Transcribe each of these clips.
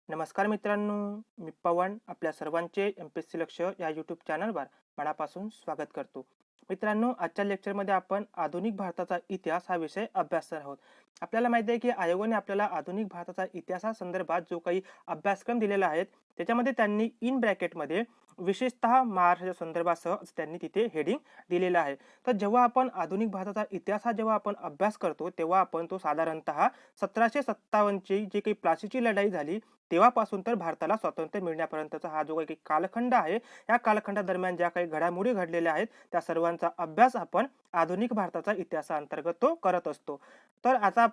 नमस्कार मित्रांनो, मी पवन आपल्या सर्वांचे एम-पी-एस-सी लक्ष या यूट्यूब चॅनलवर मनापासून स्वागत करतो. मित्रांनो, आजच्या लेक्चरमध्ये आपण आधुनिक भारताचा इतिहास हा विषय अभ्यासणार आहोत. आपल्याला माहिती आहे की आयोगाने आपल्याला आधुनिक भारताचा इतिहासासंदर्भात जो काही अभ्यासक्रम दिलेला आहे, त्याच्यामध्ये त्यांनी इन ब्रॅकेटमध्ये विशेषतः महाराष्ट्राच्या संदर्भासह त्यांनी तिथे हेडिंग दिलेलं आहे. तर जेव्हा आपण आधुनिक भारताचा इतिहास हा जेव्हा आपण अभ्यास करतो, तेव्हा आपण तो साधारणतः 1757 ची जी काही प्लासीची लढाई झाली तेव्हापासून तर भारताला स्वातंत्र्य मिळण्यापर्यंतचा हा जो काही कालखंड आहे, या कालखंडादरम्यान ज्या काही घडामोडी घडलेल्या आहेत, त्या सर्वांचा अभ्यास आपण आधुनिक भारताचा इतिहासाअंतर्गत तो करत असतो. तर आता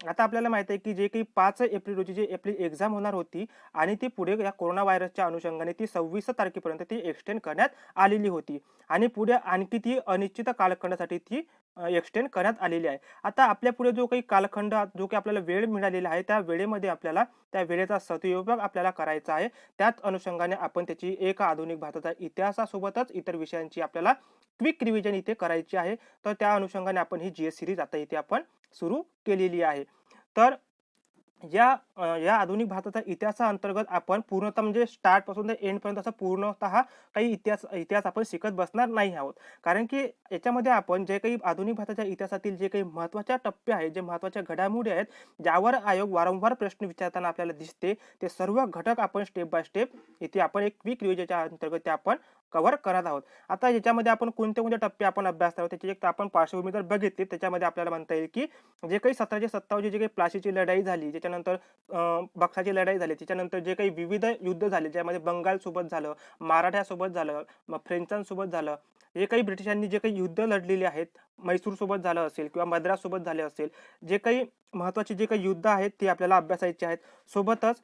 आता आपल्याला माहिती आहे, की जे काही 5 एप्रिल रोजी जी आपली एक्झाम होणार होती आणि ती पुढे या कोरोना व्हायरसच्या अनुषंगाने ती 26 तारखेपर्यंत ती एक्सटेंड करण्यात आलेली होती आणि पुढे आणखी ती अनिश्चित कालखंडासाठी ती एक्सटेंड करण्यात आलेली आहे. आता आपल्या पुढे जो काही कालखंड जो काही आपल्याला वेळ मिळालेला आहे, त्या वेळेमध्ये आपल्याला त्या वेळेचा सदुपयोग आपल्याला करायचा आहे. त्याच अनुषंगाने आपण त्याची एक आधुनिक भारताचा इतिहासासोबतच इतर विषयांची आपल्याला क्विक रिव्हिजन इथे करायची आहे. तर त्या अनुषंगाने आपण ही जी-एस सीरीज आता इथे आपण सुरू केलेली आहे. तर या आधुनिक भारताच्या इतिहासाअंतर्गत आपण पूर्णतः म्हणजे स्टार्ट पासून ते एंड पर्यंत असं पूर्णतः काही इतिहास इतिहास आपण शिकत बसणार नाही आहोत. कारण की याच्यामध्ये आपण जे काही आधुनिक भारताच्या इतिहासातील जे काही महत्त्वाच्या टप्पे आहेत, जे महत्त्वाच्या घडामोडी आहेत, ज्यावर आयोग वारंवार प्रश्न विचारताना आपल्याला दिसते, ते सर्व घटक आपण स्टेप बाय स्टेप इथे आपण एक क्विक रिव्हिजनच्या अंतर्गत ते आपण कव्हर करत आहोत. आता याच्यामध्ये आपण कोणते टप्पे आपण अभ्यासणार आहोत, त्याची एक आपण पार्श्वभूमी जर बघितली, त्याच्यामध्ये आपल्याला म्हणता येईल की जे काही 1757 ची जी काही प्लासीची लढाई झाली, त्याच्यानंतर बक्साची लढाई झाली, त्याच्यानंतर जे काही विविध युद्ध झाले, ज्यामध्ये बंगालसोबत झालं, मराठ्यासोबत झालं, मग फ्रेंचांसोबत झालं, जे काही ब्रिटिशांनी जे काही युद्ध लढलेली आहेत, म्हैसूरसोबत झालं असेल किंवा मद्राससोबत झाले असेल, जे काही महत्त्वाची जे काही युद्ध आहेत ती आपल्याला अभ्यासायची आहेत. सोबतच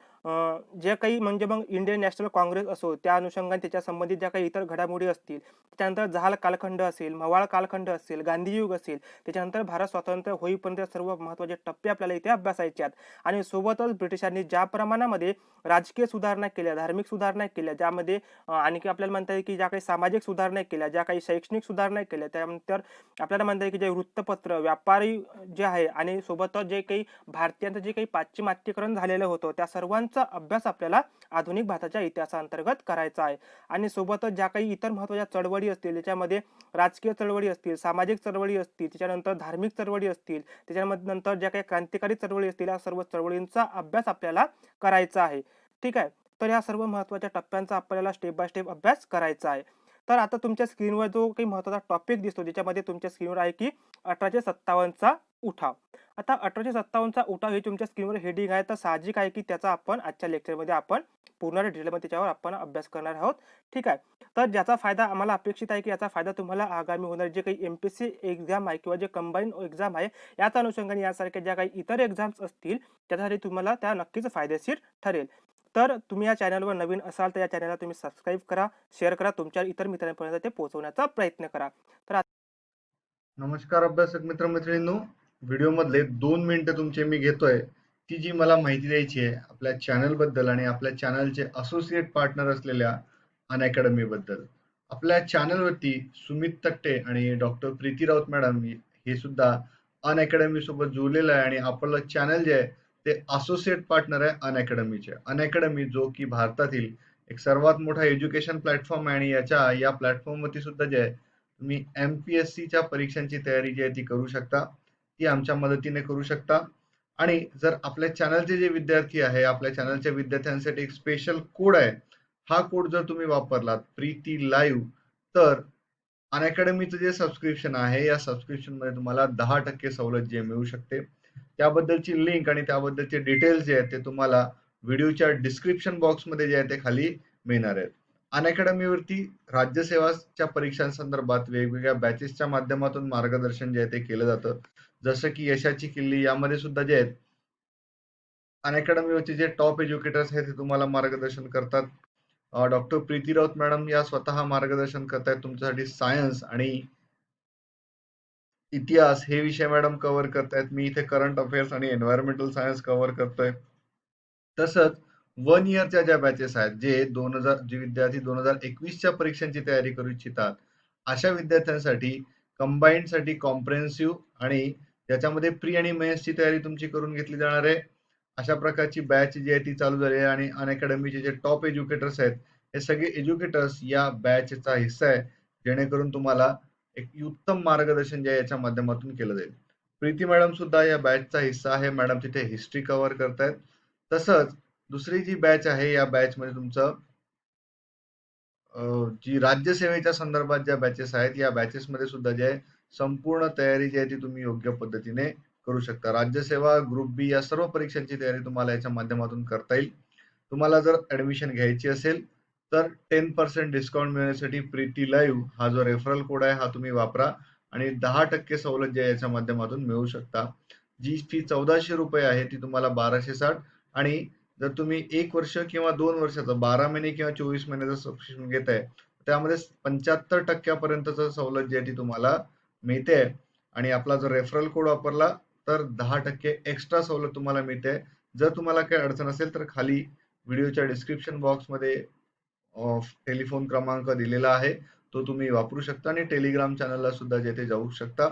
जे काही म्हणजे मग इंडियन नॅशनल काँग्रेस असो, त्या अनुषंगाने त्याच्या संबंधित ज्या काही इतर घडामोडी असतील, त्याच्यानंतर जहाल कालखंड असेल, मवाळ कालखंड असेल, गांधीयुग असेल, त्याच्यानंतर भारत स्वतंत्र होईपर्यंत सर्व महत्त्वाचे टप्पे आपल्याला इथे अभ्यासायचे आहेत. आणि सोबतच ब्रिटिशांनी ज्या प्रमाणामध्ये राजकीय सुधारणा केल्या, धार्मिक सुधारणा केल्या, ज्यामध्ये आणखी आपल्याला म्हणता येईल की ज्या काही सामाजिक सुधारणा केल्या, ज्या काही शैक्षणिक सुधारणा केल्या, त्यानंतर आपल्याला म्हणता येईल की जे वृत्तपत्र, व्यापारी जे आहे आणि सोबतच जे काही भारतीयांचं जे काही पाश्चिमात्यकरण झालेलं होतं, त्या सर्वांचा अभ्यास आपल्याला आधुनिक भारताच्या इतिहासाअंतर्गत करायचा आहे. आणि सोबतच ज्या काही इतर महत्त्वाच्या चळवळी असतील, त्याच्यामध्ये राजकीय चळवळी असतील, सामाजिक चळवळी असतील, त्याच्यानंतर धार्मिक चळवळी असतील, त्याच्यामध्ये नंतर ज्या काही क्रांतिकारी चळवळी असतील, या सर्व चळवळींचा अभ्यास आपल्याला करायचा आहे. ठीक आहे. तर या सर्व महत्त्वाच्या टप्प्यांचा आपल्याला स्टेप बाय स्टेप अभ्यास करायचा आहे. तर आता तुमच्या स्क्रीनवर जो काही महत्त्वाचा टॉपिक दिसतो, त्याच्यामध्ये तुमच्या स्क्रीनवर आहे की 1857 चा उठाव. आता 1857 चा उठाव हे तुमच्या स्क्रीनवर हेडिंग आहे, तर साहजिक आहे की त्याचा आपण आजच्या लेक्चरमध्ये आपण पूर्ण डिटेलमध्ये त्याच्यावर आपण अभ्यास करणार आहोत. ठीक आहे. तर ज्याचा फायदा आम्हाला अपेक्षित आहे की याचा फायदा तुम्हाला आगामी होणारी जे काही एम-पी-एस-सी एक्झाम आहे किंवा जे कंबाईन एक्झाम आहे, याच अनुषंगाने यासारख्या ज्या काही इतर एक्झाम्स असतील, त्याच्यासाठी तुम्हाला त्या नक्कीच फायदेशीर ठरेल. तर तुम्ही या चॅनलवर नवीन असाल, तर या चॅनलला तुम्ही सबस्क्राईब करा, शेअर करा, तुमच्या इतर मित्रांपर्यंत ते पोहोचवण्याचा प्रयत्न करा. तर नमस्कार अभ्यासक मित्र-मैत्रिणींनो, व्हिडिओमधले 2 मिनिटं तुमचे मी घेतोय. ती जी मला माहिती द्यायची आहे आपल्या चॅनलबद्दल आणि आपल्या चॅनलचे असोसिएट पार्टनर असलेल्या अनअकॅडमी बद्दल. आपल्या चॅनलवरती सुमित तट्टे आणि डॉक्टर प्रीती राऊत मॅडम हे सुद्धा अनअकॅडमी सोबत जोडलेलं आहे आणि आपलं चॅनल जे आहे ते असोसिएट पार्टनर आहे अनअकॅडमीचे. अनअकॅडमी जो की भारतातील एक सर्वात मोठा एज्युकेशन प्लॅटफॉर्म आहे आणि या प्लॅटफॉर्मवरती सुद्धा जे आहे तुम्ही एम-पी-एस-सीच्या परीक्षांची तयारी जी आहे ती करू शकता. ती आमच्या मदतीने करू शकता. आणि जर आपल्या चॅनलचे जे विद्यार्थी आहे, आपल्या चॅनलच्या विद्यार्थ्यांसाठी एक स्पेशल कोड आहे. हा कोड जर तुम्ही वापरलात प्रीती लाईव्ह, तर अनअकॅडमीचं जे सबस्क्रिप्शन आहे, या सबस्क्रिप्शनमध्ये तुम्हाला 10% सवलत जी मिळू शकते. त्याबद्दलची लिंक आणि त्याबद्दलचे डिटेल्स जे आहेत ते तुम्हाला व्हिडिओच्या डिस्क्रिप्शन बॉक्समध्ये जे आहे ते खाली मिळणार आहेत. अनअकॅडमीवरती राज्यसेवाच्या परीक्षांसंदर्भात वेगवेगळ्या बॅचेसच्या माध्यमातून मार्गदर्शन जे आहे ते केलं जातं. जसं की यशाची किल्ली यामध्ये सुद्धा जे आहेत अनअकॅडमीवरचे जे टॉप एज्युकेटर्स आहेत ते तुम्हाला मार्गदर्शन करतात. डॉक्टर प्रीती राऊत मॅडम या स्वतः मार्गदर्शन करतायत तुमच्यासाठी. सायन्स आणि इतिहास हे विषय मॅडम कव्हर करतायत. मी इथे करंट अफेअर्स आणि एन्व्हायरमेंटल सायन्स कव्हर करतोय. तसंच 1 इयरच्या ज्या बॅचेस आहेत, जे विद्यार्थी 2021च्या परीक्षांची तयारी करू इच्छितात, अशा विद्यार्थ्यांसाठी कंबाईनसाठी कॉम्प्रिहेन्सिव्ह आणि ज्याच्यामध्ये प्री आणि मेन्सची तयारी तुमची करून घेतली जाणार आहे. अशा प्रकारची बॅच जी आहे ती चालू झाली आहे आणि अनअकॅडमीचे जे टॉप एज्युकेटर्स आहेत, हे सगळे एज्युकेटर्स या बॅचचा हिस्सा आहे. जेणेकरून तुम्हाला एक उत्तम मार्गदर्शन जे आहे याच्या माध्यमातून केलं जाईल. प्रीती मॅडम सुद्धा या बॅचचा हिस्सा आहे. मॅडम तिथे हिस्ट्री कव्हर करतायत. तसंच दुसरी जी बॅच आहे, या बॅचमध्ये तुमचं जी राज्यसेवेच्या संदर्भात ज्या बॅचेस आहेत, या बॅचेसमध्ये सुद्धा जे आहे संपूर्ण तयारी जी आहे ती तुम्ही योग्य पद्धतीने करू शकता. राज्यसेवा, ग्रुप बी या सर्व परीक्षांची तयारी तुम्हाला याच्या माध्यमातून करता येईल. तुम्हाला जर ऍडमिशन घ्यायची असेल तर 10% डिस्काउंट मिळण्यासाठी प्रीती लाईव्ह हा जो रेफरल कोड आहे हा तुम्ही वापरा आणि 10% सवलत जी आहे याच्या माध्यमातून मिळू शकता. जी फी 1400 रुपये आहे ती तुम्हाला 1260 आणि जर तुम्ही 1 वर्ष किंवा 2 वर्षाचं 12 महिने किंवा 24 महिन्याचं सबस्क्रिप्शन घेताय, त्यामध्ये 75% पर्यंतचं सवलत जी आहे ती तुम्हाला मिळते आणि आपला जर रेफरल कोड वापरला तर 10% एक्स्ट्रा सवलत तुम्हाला मिळते. जर तुम्हाला काही अडचण असेल तर खाली व्हिडिओच्या डिस्क्रिप्शन बॉक्समध्ये टेलिफोन क्रमांक दिलेला आहे. तो तुम्ही वापरू शकता आणि टेलिग्राम चॅनलला सुद्धा जे ते जाऊ शकता.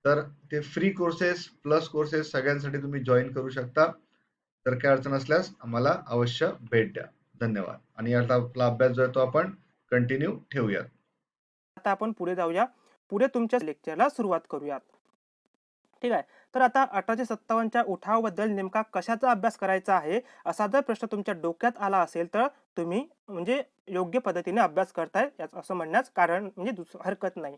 तर ते फ्री कोर्सेस प्लस कोर्सेस सगळ्यांसाठी तुम्ही जॉइन करू शकता. जर काही अडचण असल्यास आम्हाला अवश्य भेट द्या. धन्यवाद. आणि आता आपला अभ्यास जो आहे तो आपण कंटिन्यू ठेवूयात. आता आपण पुढे जाऊया. पुढे तुमच्या लेक्चरला सुरुवात करूयात. ठीक आहे. तर आता 1857च्या उठावाबद्दल नेमका कशाचा अभ्यास करायचा आहे, असा जर प्रश्न तुमच्या डोक्यात आला असेल, तर तुम्ही म्हणजे योग्य पद्धतीने अभ्यास करताय असं म्हणण्यास कारण म्हणजे हरकत नाही.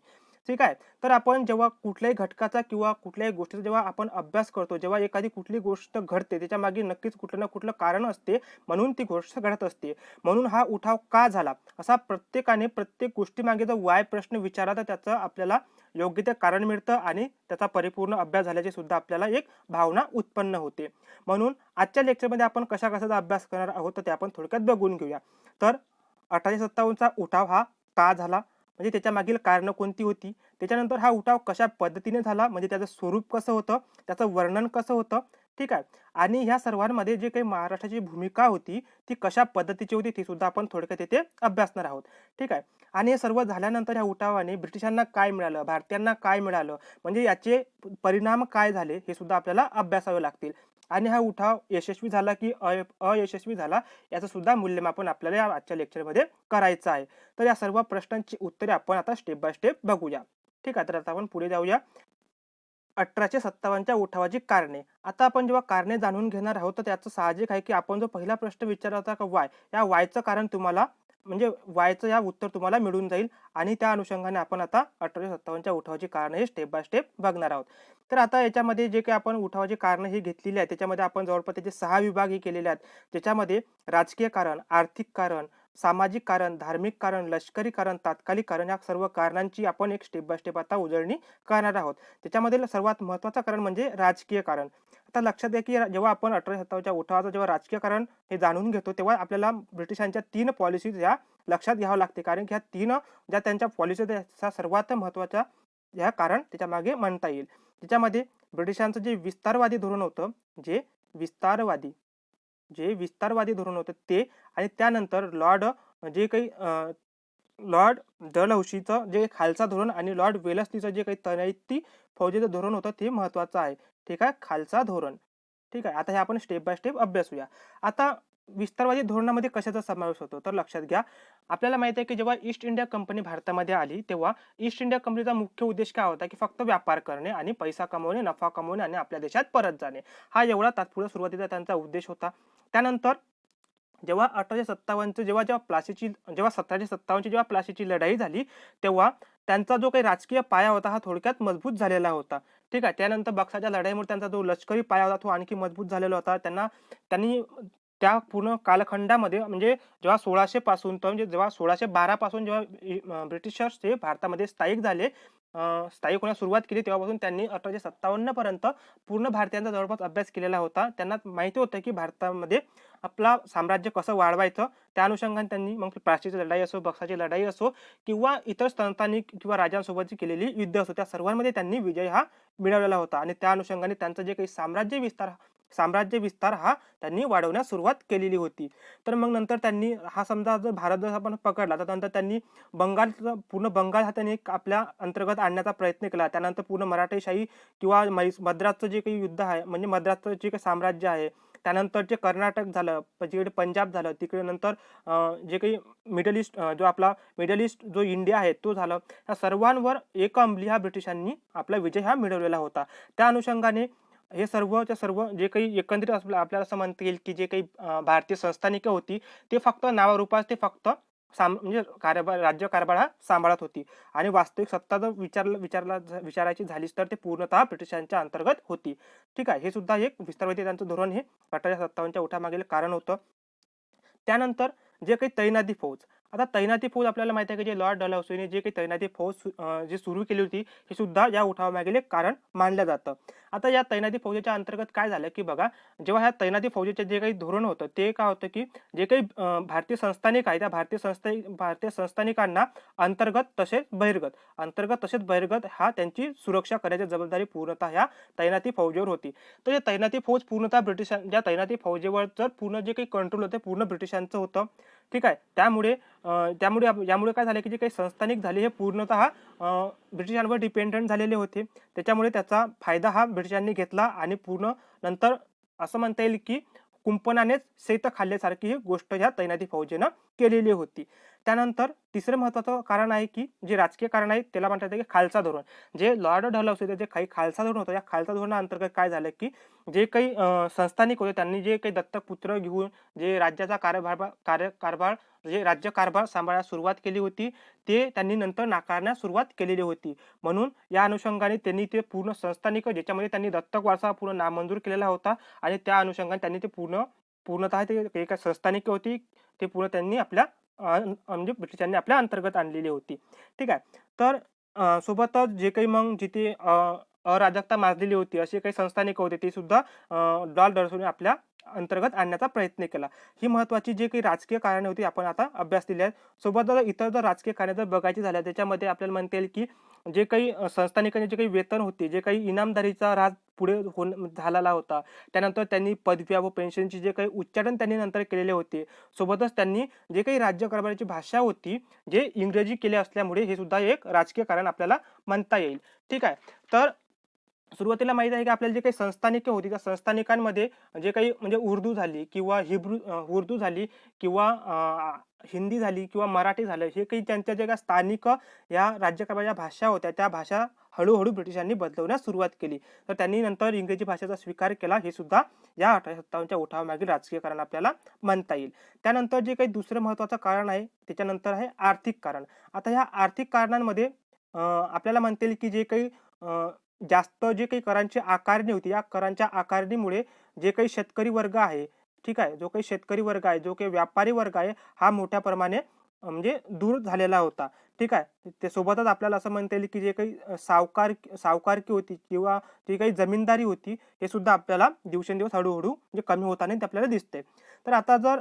ठीक आहे. तर आपण जेव्हा कुठल्याही घटकाचा किंवा कुठल्याही गोष्टीचा जेव्हा आपण अभ्यास करतो, जेव्हा एखादी कुठली गोष्ट घडते, त्याच्यामागे नक्कीच कुठलं ना कुठलं कारण असते, म्हणून ती गोष्ट घडत असते. म्हणून हा उठाव का झाला, असा प्रत्येकाने प्रत्येक गोष्टीमागे जर वाय प्रश्न विचारला, तर त्याचं आपल्याला योग्य ते कारण मिळतं आणि त्याचा परिपूर्ण अभ्यास झाल्याची सुद्धा आपल्याला एक भावना उत्पन्न होते. म्हणून आजच्या लेक्चरमध्ये आपण कशा-कशाचा अभ्यास करणार आहोत, तर ते आपण थोडक्यात बघून घेऊया. तर 1857चा उठाव हा का झाला, म्हणजे त्याच्या मागील कारणं कोणती होती, त्याच्यानंतर हा उठाव कशा पद्धतीने झाला, म्हणजे त्याचं स्वरूप कसं होतं, त्याचं वर्णन कसं होतं, ठीक आहे. आणि ह्या सर्वांमध्ये जे काही महाराष्ट्राची भूमिका होती, ती कशा पद्धतीची होती, ती सुद्धा आपण थोडक्यात येथे अभ्यासणार आहोत. ठीक आहे. आणि हे सर्व झाल्यानंतर ह्या उठावाने ब्रिटिशांना काय मिळालं, भारतीयांना काय मिळालं, म्हणजे याचे परिणाम काय झाले, हे सुद्धा आपल्याला अभ्यासावे लागतील. आणि हा उठाव यशस्वी झाला की अयशस्वी झाला, याचं सुद्धा मूल्यमापन आपल्याला या आजच्या लेक्चरमध्ये करायचं आहे. तर या सर्व प्रश्नांची उत्तरे आपण आता स्टेप बाय स्टेप बघूया. ठीक आहे. तर आता आपण पुढे जाऊया. 1857च्या उठावाची कारणे. आता आपण जेव्हा कारणे जाणून घेणार आहोत, तर त्याचं साहजिक आहे की आपण जो पहिला प्रश्न विचारला होता का वाय, या वायचं कारण तुम्हाला म्हणजे वायचं या उत्तर तुम्हाला मिळून जाईल आणि त्या अनुषंगाने आपण आता 1857च्या उठावाची कारणे हे स्टेप बाय स्टेप बघणार आहोत. तर आता याच्यामध्ये जे काही आपण उठावाची कारणं ही घेतलेली आहेत, त्याच्यामध्ये आपण जवळपास त्याचे 6 विभाग हे केलेले आहेत. ज्याच्यामध्ये राजकीय कारण, आर्थिक कारण, सामाजिक कारण, धार्मिक कारण, लष्करी कारण, तात्कालिक कारण, या सर्व कारणांची आपण एक स्टेप बाय स्टेप आता उजळणी करणार आहोत. त्याच्यामधील सर्वात महत्त्वाचं कारण म्हणजे राजकीय कारण. आता लक्षात घ्या की जेव्हा आपण 1857च्या उठावाचं जेव्हा राजकीय कारण हे जाणून घेतो, तेव्हा आपल्याला ब्रिटिशांच्या 3 पॉलिसीज ह्या लक्षात घ्यावं लागते. कारण की ह्या 3 ज्या त्यांच्या पॉलिसी त्याचा सर्वात महत्त्वाचा ह्या कारण त्याच्यामागे म्हणता येईल. त्याच्यामध्ये ब्रिटिशांचं जे विस्तारवादी धोरण होतं, जे विस्तारवादी विस्तारवादी धोरण होतं ते, आणि त्यानंतर जे काही लॉर्ड डलहौसीचं जे खालसा धोरण आणि लॉर्ड वेलस्लीचं जे काही तैनाती फौजेचं धोरण होतं, ते महत्त्वाचं आहे. ठीक आहे. खालसा धोरण. ठीक आहे. आता हे आपण स्टेप बाय स्टेप अभ्यासूया. आता विस्तारवादी धोरणामध्ये कशाचा समावेश होतो, तर लक्षात घ्या. आपल्याला माहित आहे की जेव्हा ईस्ट इंडिया कंपनी भारतामध्ये आली, तेव्हा ईस्ट इंडिया कंपनीचा मुख्य उद्देश काय होता, की फक्त व्यापार करणे आणि पैसा कमवणे, नफा कमवणे आणि आपल्या देशात परत जाणे. हा एवढा तात्पुरता सुरुवातीचा त्यांचा उद्देश होता. त्यानंतर जेव्हा 1857 जेव्हा 1757 जेव्हा प्लासीची लढाई झाली, तेव्हा त्यांचा जो काही राजकीय पाया होता, हा थोडक्यात मजबूत झालेला होता. ठीक आहे. त्यानंतर बक्साच्या लढाईमुळे त्यांचा जो लष्करी पाया होता, तो आणखी मजबूत झालेला होता. त्यांनी त्या पूर्ण कालखंडामध्ये म्हणजे जेव्हा 1600 पासून तर म्हणजे जेव्हा 1612 पासून जेव्हा ब्रिटिशर्स हे भारतामध्ये स्थायिक होण्यास सुरुवात केली, तेव्हापासून त्यांनी 1857 पर्यंत पूर्ण भारतीयांचा जवळपास अभ्यास केलेला होता. त्यांना माहिती होतं की भारतामध्ये आपला साम्राज्य कसं वाढवायचं. त्या अनुषंगाने त्यांनी मग प्लासीची लढाई असो, बक्साची लढाई असो किंवा इतर संस्थानिक किंवा राजांसोबतची केलेली युद्ध असो, त्या सर्वांमध्ये त्यांनी विजय हा मिळवलेला होता आणि त्या अनुषंगाने त्यांचं जे काही साम्राज्य विस्तार हा त्यांनी वाढवण्यास सुरुवात केलेली होती. तर मग नंतर त्यांनी हा समजा जर भारत जर आपण पकडला, तर नंतर त्यांनी पूर्ण बंगाल हा त्यांनी आपल्या अंतर्गत आणण्याचा प्रयत्न केला. त्यानंतर पूर्ण मराठेशाही किंवा मद्रासचं जे काही युद्ध आहे, म्हणजे मद्रासचं जे काही साम्राज्य आहे, त्यानंतर जे कर्नाटक झालं, तिकडे पंजाब झालं, तिकडे नंतर जे काही मिडल ईस्ट जो आपला मिडल ईस्ट जो इंडिया आहे तो झालं. या सर्वांवर एकअंमली ह्या ब्रिटिशांनी आपला विजय हा मिळवलेला होता. त्या अनुषंगाने हे सर्वच्या सर्व जे काही एकंदरीत आपल्याला असं म्हणता येईल, की जे काही भारतीय संस्थानिकं होती, ते फक्त नावारूपास ते फक्त म्हणजे राज्य कारभार हा सांभाळत होती आणि वास्तविक सत्ता जर विचारायची झालीच तर ते पूर्णतः ब्रिटिशांच्या अंतर्गत होती. ठीक आहे. हे सुद्धा एक विस्तारवादी त्यांचं धोरण हे 1857च्या उठावामागील कारण होतं. त्यानंतर जे काही तैनाती फौज. आता तैनाती फौज आपल्याला माहिती आहे, की जे लॉर्ड डलहौसीने जे काही तैनाती फौज जी सुरू केली होती, हे सुद्धा या उठावामागील एक कारण मानलं जातं. आता या तैनाती फौजेच्या अंतर्गत काय झालं, की बघा जेव्हा ह्या तैनाती फौजेचे जे काही धोरण होतं, ते काय होतं, की जे काही भारतीय संस्थानिक आहे, त्या भारतीय संस्थानिकांना अंतर्गत तसेच बहिर्गत हा त्यांची सुरक्षा करण्याची जबाबदारी पूर्णतः ह्या तैनाती फौजेवर होती. तर हे तैनाती फौज पूर्णतः ज्या तैनाती फौजेवर तर पूर्ण जे काही कंट्रोल होते पूर्ण ब्रिटिशांचं होतं. ठीक आहे. यामुळे काय झालं, की जे काही संस्थानिक झाले हे पूर्णतः ब्रिटिशांवर डिपेंडंट झालेले होते. त्याच्यामुळे त्याचा फायदा हा ब्रिटिशांनी घेतला आणि पूर्ण नंतर असं म्हणता येईल, की कुंपणानेच शेत खाल्ल्यासारखी ही गोष्ट ह्या तैनाती फौजेनं केलेली होती. त्यानंतर तिसरं महत्त्वाचं कारण आहे, की जे राजकीय कारण आहे त्याला म्हणतात, की खालसा धोरण. जे लॉर्ड डलहौसीचं जे काही खालसा धोरण होतं, या खालसा धोरणाअंतर्गत काय झालं, की जे काही संस्थानिक होते त्यांनी जे काही दत्तक पुत्र घेऊन जे राज्याचा कारभार जे राज्यकारभार सांभाळायला सुरुवात केली होती, ते त्यांनी नंतर नाकारण्यास सुरुवात केलेली होती. म्हणून या अनुषंगाने त्यांनी ते पूर्ण संस्थानिक ज्याच्यामध्ये त्यांनी दत्तक वारसा पूर्ण नामंजूर केलेला होता आणि त्या अनुषंगाने त्यांनी ते पूर्णतः ते एका संस्थानिक होती, ते पूर्ण त्यांनी आपल्या म्हणजे ब्रिटिशांनी आपल्या अंतर्गत आणलेली होती. ठीक आहे. तर सोबतच जे काही मग जिथे अराजकता माजलेली होती, असे काही संस्थानिक होते, ते सुद्धा लॉर्ड डलहौसीने आपल्या अंतर्गत आणण्याचा प्रयत्न केला. ही महत्त्वाची जे काही राजकीय कारणे होती आपण आता अभ्यासलेली आहेत. सोबतच इतर जर राजकीय कारणे जर बघायची झाल्या त्याच्यामध्ये आपल्याला म्हणता येईल, की जे काही संस्थानिकांचे जे काही वेतन होते, जे काही इनामदारीचा राज पुढे झालेला होता. त्यानंतर त्यांनी पदव्या व पेन्शनचे जे काही उच्चाटन त्यांनी नंतर केलेले होते. सोबतच त्यांनी जे काही राज्यकारभाराची भाषा होती, जे इंग्रजी केले असल्यामुळे हे सुद्धा एक राजकीय कारण आपल्याला म्हणता येईल. ठीक आहे. तर सुरुवातीला माहीत आहे, की आपल्याला जे काही संस्थानिके होती, त्या संस्थानिकांमध्ये जे काही म्हणजे उर्दू झाली किंवा उर्दू झाली किंवा हिंदी झाली किंवा मराठी झालं, हे काही त्यांच्या ज्या काही स्थानिक या राज्यकारभाराच्या भाषा होत्या, त्या भाषा हळू ब्रिटिशांनी बदलवण्यास सुरुवात केली. तर त्यांनी नंतर इंग्रजी भाषेचा स्वीकार केला. हे सुद्धा या 1857च्या उठावामागील राजकीय कारण आपल्याला म्हणता येईल. त्यानंतर जे काही दुसरं महत्त्वाचं कारण आहे, त्याच्यानंतर आहे आर्थिक कारण. आता ह्या आर्थिक कारणांमध्ये आपल्याला म्हणता येईल, की जे काही जास्त जे काही करांची आकारणी होती, या करांच्या आकारणीमुळे जे काही शेतकरी वर्ग आहे, ठीक आहे, जो काही शेतकरी वर्ग आहे, जो काही व्यापारी वर्ग आहे, हा मोठ्या प्रमाणे म्हणजे दूर झालेला होता. ठीक आहे. ते सोबतच आपल्याला असं म्हणता येईल, की जे काही सावकारकी होती किंवा जी काही जमीनदारी होती, हे सुद्धा आपल्याला दिवसेंदिवस हळू म्हणजे कमी होताना ते आपल्याला दिसते. तर आता जर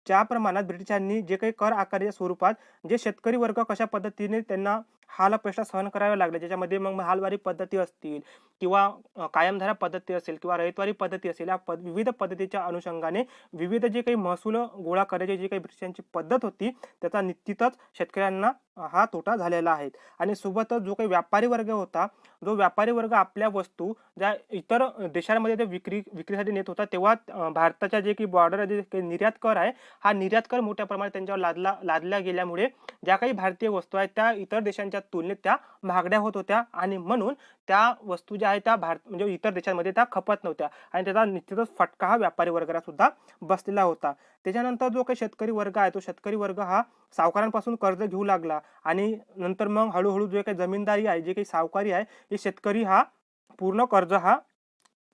ज्या प्रमाणात ब्रिटिशांनी जे काही कर आकारण्याच्या स्वरूपात जे शेतकरी वर्ग कशा पद्धतीने त्यांना हाल-अपेष्टा सहन कराव्या लागल्या, ज्याच्यामध्ये मग महालवारी पद्धती असतील किंवा कायमधारा पद्धती असेल किंवा रयतवारी पद्धती असेल, या विविध पद्धतीच्या अनुषंगाने विविध जे काही महसूल गोळा करायची जी काही ब्रिटिशांची पद्धत होती, त्याचा निश्चितच शेतकऱ्यांना हा तोटा झालेला आहे. आणि सोबतच जो काही व्यापारी वर्ग होता, जो व्यापारी वर्ग आपल्या वस्तू ज्या इतर देशांमध्ये ते विक्रीसाठी नेत होता, तेव्हा भारताच्या जे काही बॉर्डर जे काही निर्यात कर आहे, हा निर्यात कर मोठ्या प्रमाणात त्यांच्यावर लादल्या गेल्यामुळे ज्या काही भारतीय वस्तू आहेत, त्या इतर देशांच्या तुलनेत त्या महागड्या होत होत्या आणि म्हणून त्या वस्तू ज्या आहेत त्या म्हणजे इतर देशांमध्ये त्या खपत नव्हत्या आणि त्याचा निश्चितच फटका हा व्यापारी वर्गाला सुद्धा बसलेला होता. त्याच्यानंतर जो काही शेतकरी वर्ग आहे, तो शेतकरी वर्ग हा सावकारांपासून कर्ज घेऊ लागला आणि नंतर मग हळू जे काही जमीनदारी आहे, जे काही सावकारी आहे, हे शेतकरी हा पूर्ण कर्ज हा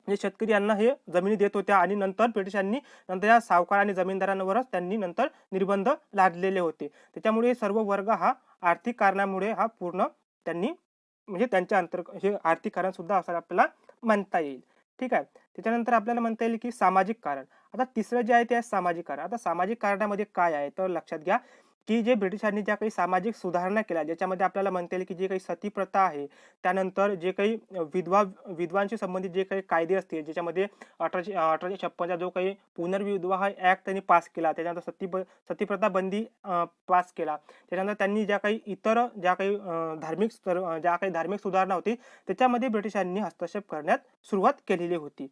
म्हणजे शेतकरी यांना हे जमिनी देत होत्या आणि नंतर ब्रिटिशांनी नंतर या सावकार आणि जमीनदारांवरच त्यांनी नंतर निर्बंध लादलेले होते. त्याच्यामुळे सर्व वर्ग हा आर्थिक कारणामुळे हा पूर्ण त्यांनी म्हणजे त्यांच्या अंतर्गत हे आर्थिक कारण सुद्धा असं आपल्याला म्हणता येईल. ठीक आहे. त्याच्यानंतर आपल्याला म्हणता येईल, की सामाजिक कारण. आता तिसरं जे आहे ते आहे सामाजिक कारण. आता सामाजिक कारणामध्ये काय आहे तर लक्षात घ्या, की जे ब्रिटिशांनी ज्या काही सामाजिक सुधारणा केल्या, ज्याच्यामध्ये आपल्याला म्हणता येईल, की जे काही सती प्रथा आहे, त्यानंतर जे काही विधवांशी संबंधित जे काही कायदे असतील, ज्याच्यामध्ये 1856चा जो काही पुनर्विवाह ॲक्ट त्यांनी पास केला, त्याच्यानंतर सतीप्रथा बंदी पास केला. त्याच्यानंतर त्यांनी ज्या काही धार्मिक सुधारणा होती, त्याच्यामध्ये ब्रिटिशांनी हस्तक्षेप करण्यास सुरुवात केलेली होती.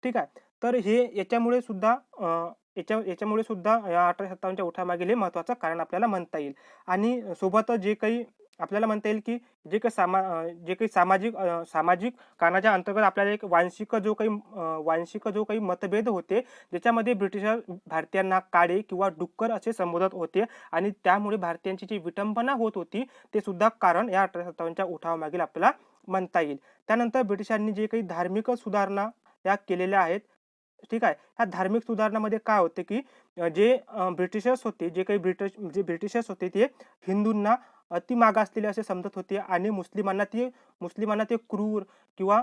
ठीक आहे. तर हे याच्यामुळे सुद्धा याच्यामुळे सुद्धा या 1857च्या उठावामागील हे महत्त्वाचं कारण आपल्याला म्हणता येईल. आणि सोबतच जे काही आपल्याला म्हणता येईल, की जे काही सामाजिक कारणाच्या अंतर्गत आपल्याला एक वांशिक जो काही मतभेद होते, ज्याच्यामध्ये ब्रिटिशर भारतीयांना काळे किंवा डुक्कर असे संबोधत होते आणि त्यामुळे भारतीयांची जी विटंबना होत होती, ते सुद्धा कारण या 1857च्या उठावामागील आपल्याला म्हणता येईल. त्यानंतर ब्रिटिशांनी जे काही धार्मिक सुधारणा त्या केलेल्या आहेत, ठीक आहे. ह्या धार्मिक सुधारणामध्ये काय होते, की जे ब्रिटिशर्स होते, जे ब्रिटिशर्स होते ते हिंदूंना अति मागासलेले असे समजत होते आणि मुस्लिमांना ते क्रूर किंवा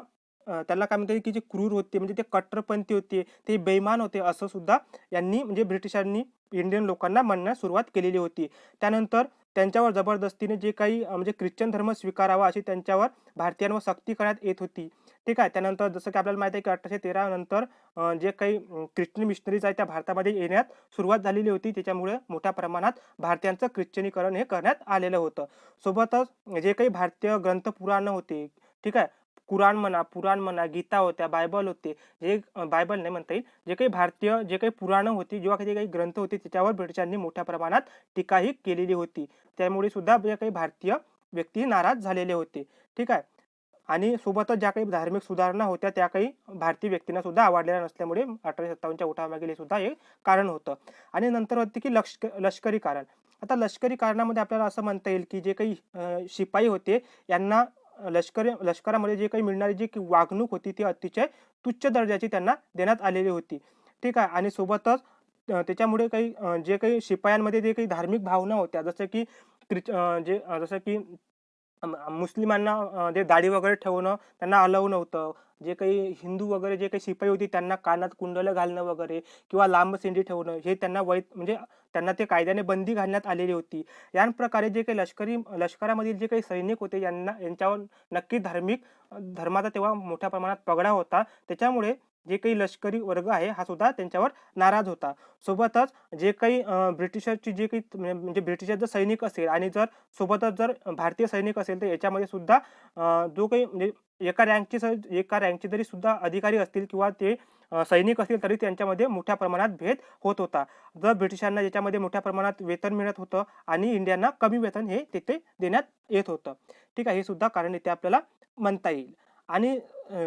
त्याला काय म्हणता येईल, की जे क्रूर होते म्हणजे ते कट्टरपंथी होते, ते बेईमान होते असं सुद्धा यांनी म्हणजे ब्रिटिशांनी इंडियन लोकांना म्हणण्यास सुरुवात केलेली होती. त्यानंतर त्यांच्यावर जबरदस्तीने जे काही म्हणजे ख्रिश्चन धर्म स्वीकारावा अशी त्यांच्यावर भारतीयांवर सक्ती करण्यात येत होती. ठीक आहे. त्यानंतर जसं की आपल्याला माहिती आहे, की 1813 नंतर जे काही ख्रिश्चन मिशनरीज आहेत त्या भारतामध्ये येण्यास सुरुवात झालेली होती. त्याच्यामुळे मोठ्या प्रमाणात भारतीयांचं ख्रिश्चनीकरण हे करण्यात आलेलं होतं. सोबतच जे काही भारतीय ग्रंथ पुराण होते, ठीक आहे. पुराण म्हणा, गीता होत्या, बायबल होते. हे बायबल नाही म्हणता येईल. जे काही पुराणं होती, जेव्हा जे काही ग्रंथ होते त्याच्यावर ब्रिटिशांनी मोठ्या प्रमाणात टीकाही केलेली होती. त्यामुळे सुद्धा जे काही भारतीय व्यक्ती नाराज झालेले होते. ठीक आहे. आणि सोबतच ज्या काही धार्मिक सुधारणा होत्या त्या काही भारतीय व्यक्तींना सुद्धा आवडलेल्या नसल्यामुळे 1857च्या उठावामागील हे सुद्धा एक कारण होतं. आणि नंतर होते की लष्करी कारण. आता लष्करी कारणामध्ये आपल्याला असं म्हणता येईल, की जे काही शिपाई होते यांना लष्करामध्ये जे काही मिळणारी जी की वागणूक होती ती अतिशय तुच्छ दर्जाची त्यांना देण्यात आलेली होती. ठीक आहे. आणि सोबतच त्याच्यामुळे जे काही शिपायांमध्ये जे काही धार्मिक भावना होत्या, जसं की मुस्लिमांना जे दाढी वगैरे ठेवणं त्यांना अलाऊ नव्हतं. जे काही हिंदू वगैरे जे काही शिपाई होती त्यांना कानात कुंडलं घालणं वगैरे किंवा लांब सेंडी ठेवणं हे त्यांना म्हणजे त्यांना ते कायद्याने बंदी घालण्यात आलेली होती. या प्रकारे जे काही लष्करामधील जे काही सैनिक होते यांच्यावर नक्की धर्माचा तेव्हा मोठ्या प्रमाणात पगडा होता. त्याच्यामुळे जे काही लष्करी वर्ग आहे हा सुद्धा त्यांच्यावर नाराज होता. सोबतच जे काही ब्रिटिशरची जे काही म्हणजे ब्रिटिशर जर सैनिक असेल आणि सोबतच जर भारतीय सैनिक असेल तर याच्यामध्ये सुद्धा जो काही म्हणजे एका रँकचे जरी सुद्धा अधिकारी असतील किंवा ते सैनिक असतील तरी त्यांच्यामध्ये मोठ्या प्रमाणात भेद होत होता. जर ब्रिटिशांना याच्यामध्ये मोठ्या प्रमाणात वेतन मिळत होतं आणि इंडियांना कमी वेतन हे तिथे देण्यात येत होतं. ठीक आहे. हे सुद्धा कारण इथे आपल्याला म्हणता येईल. आणि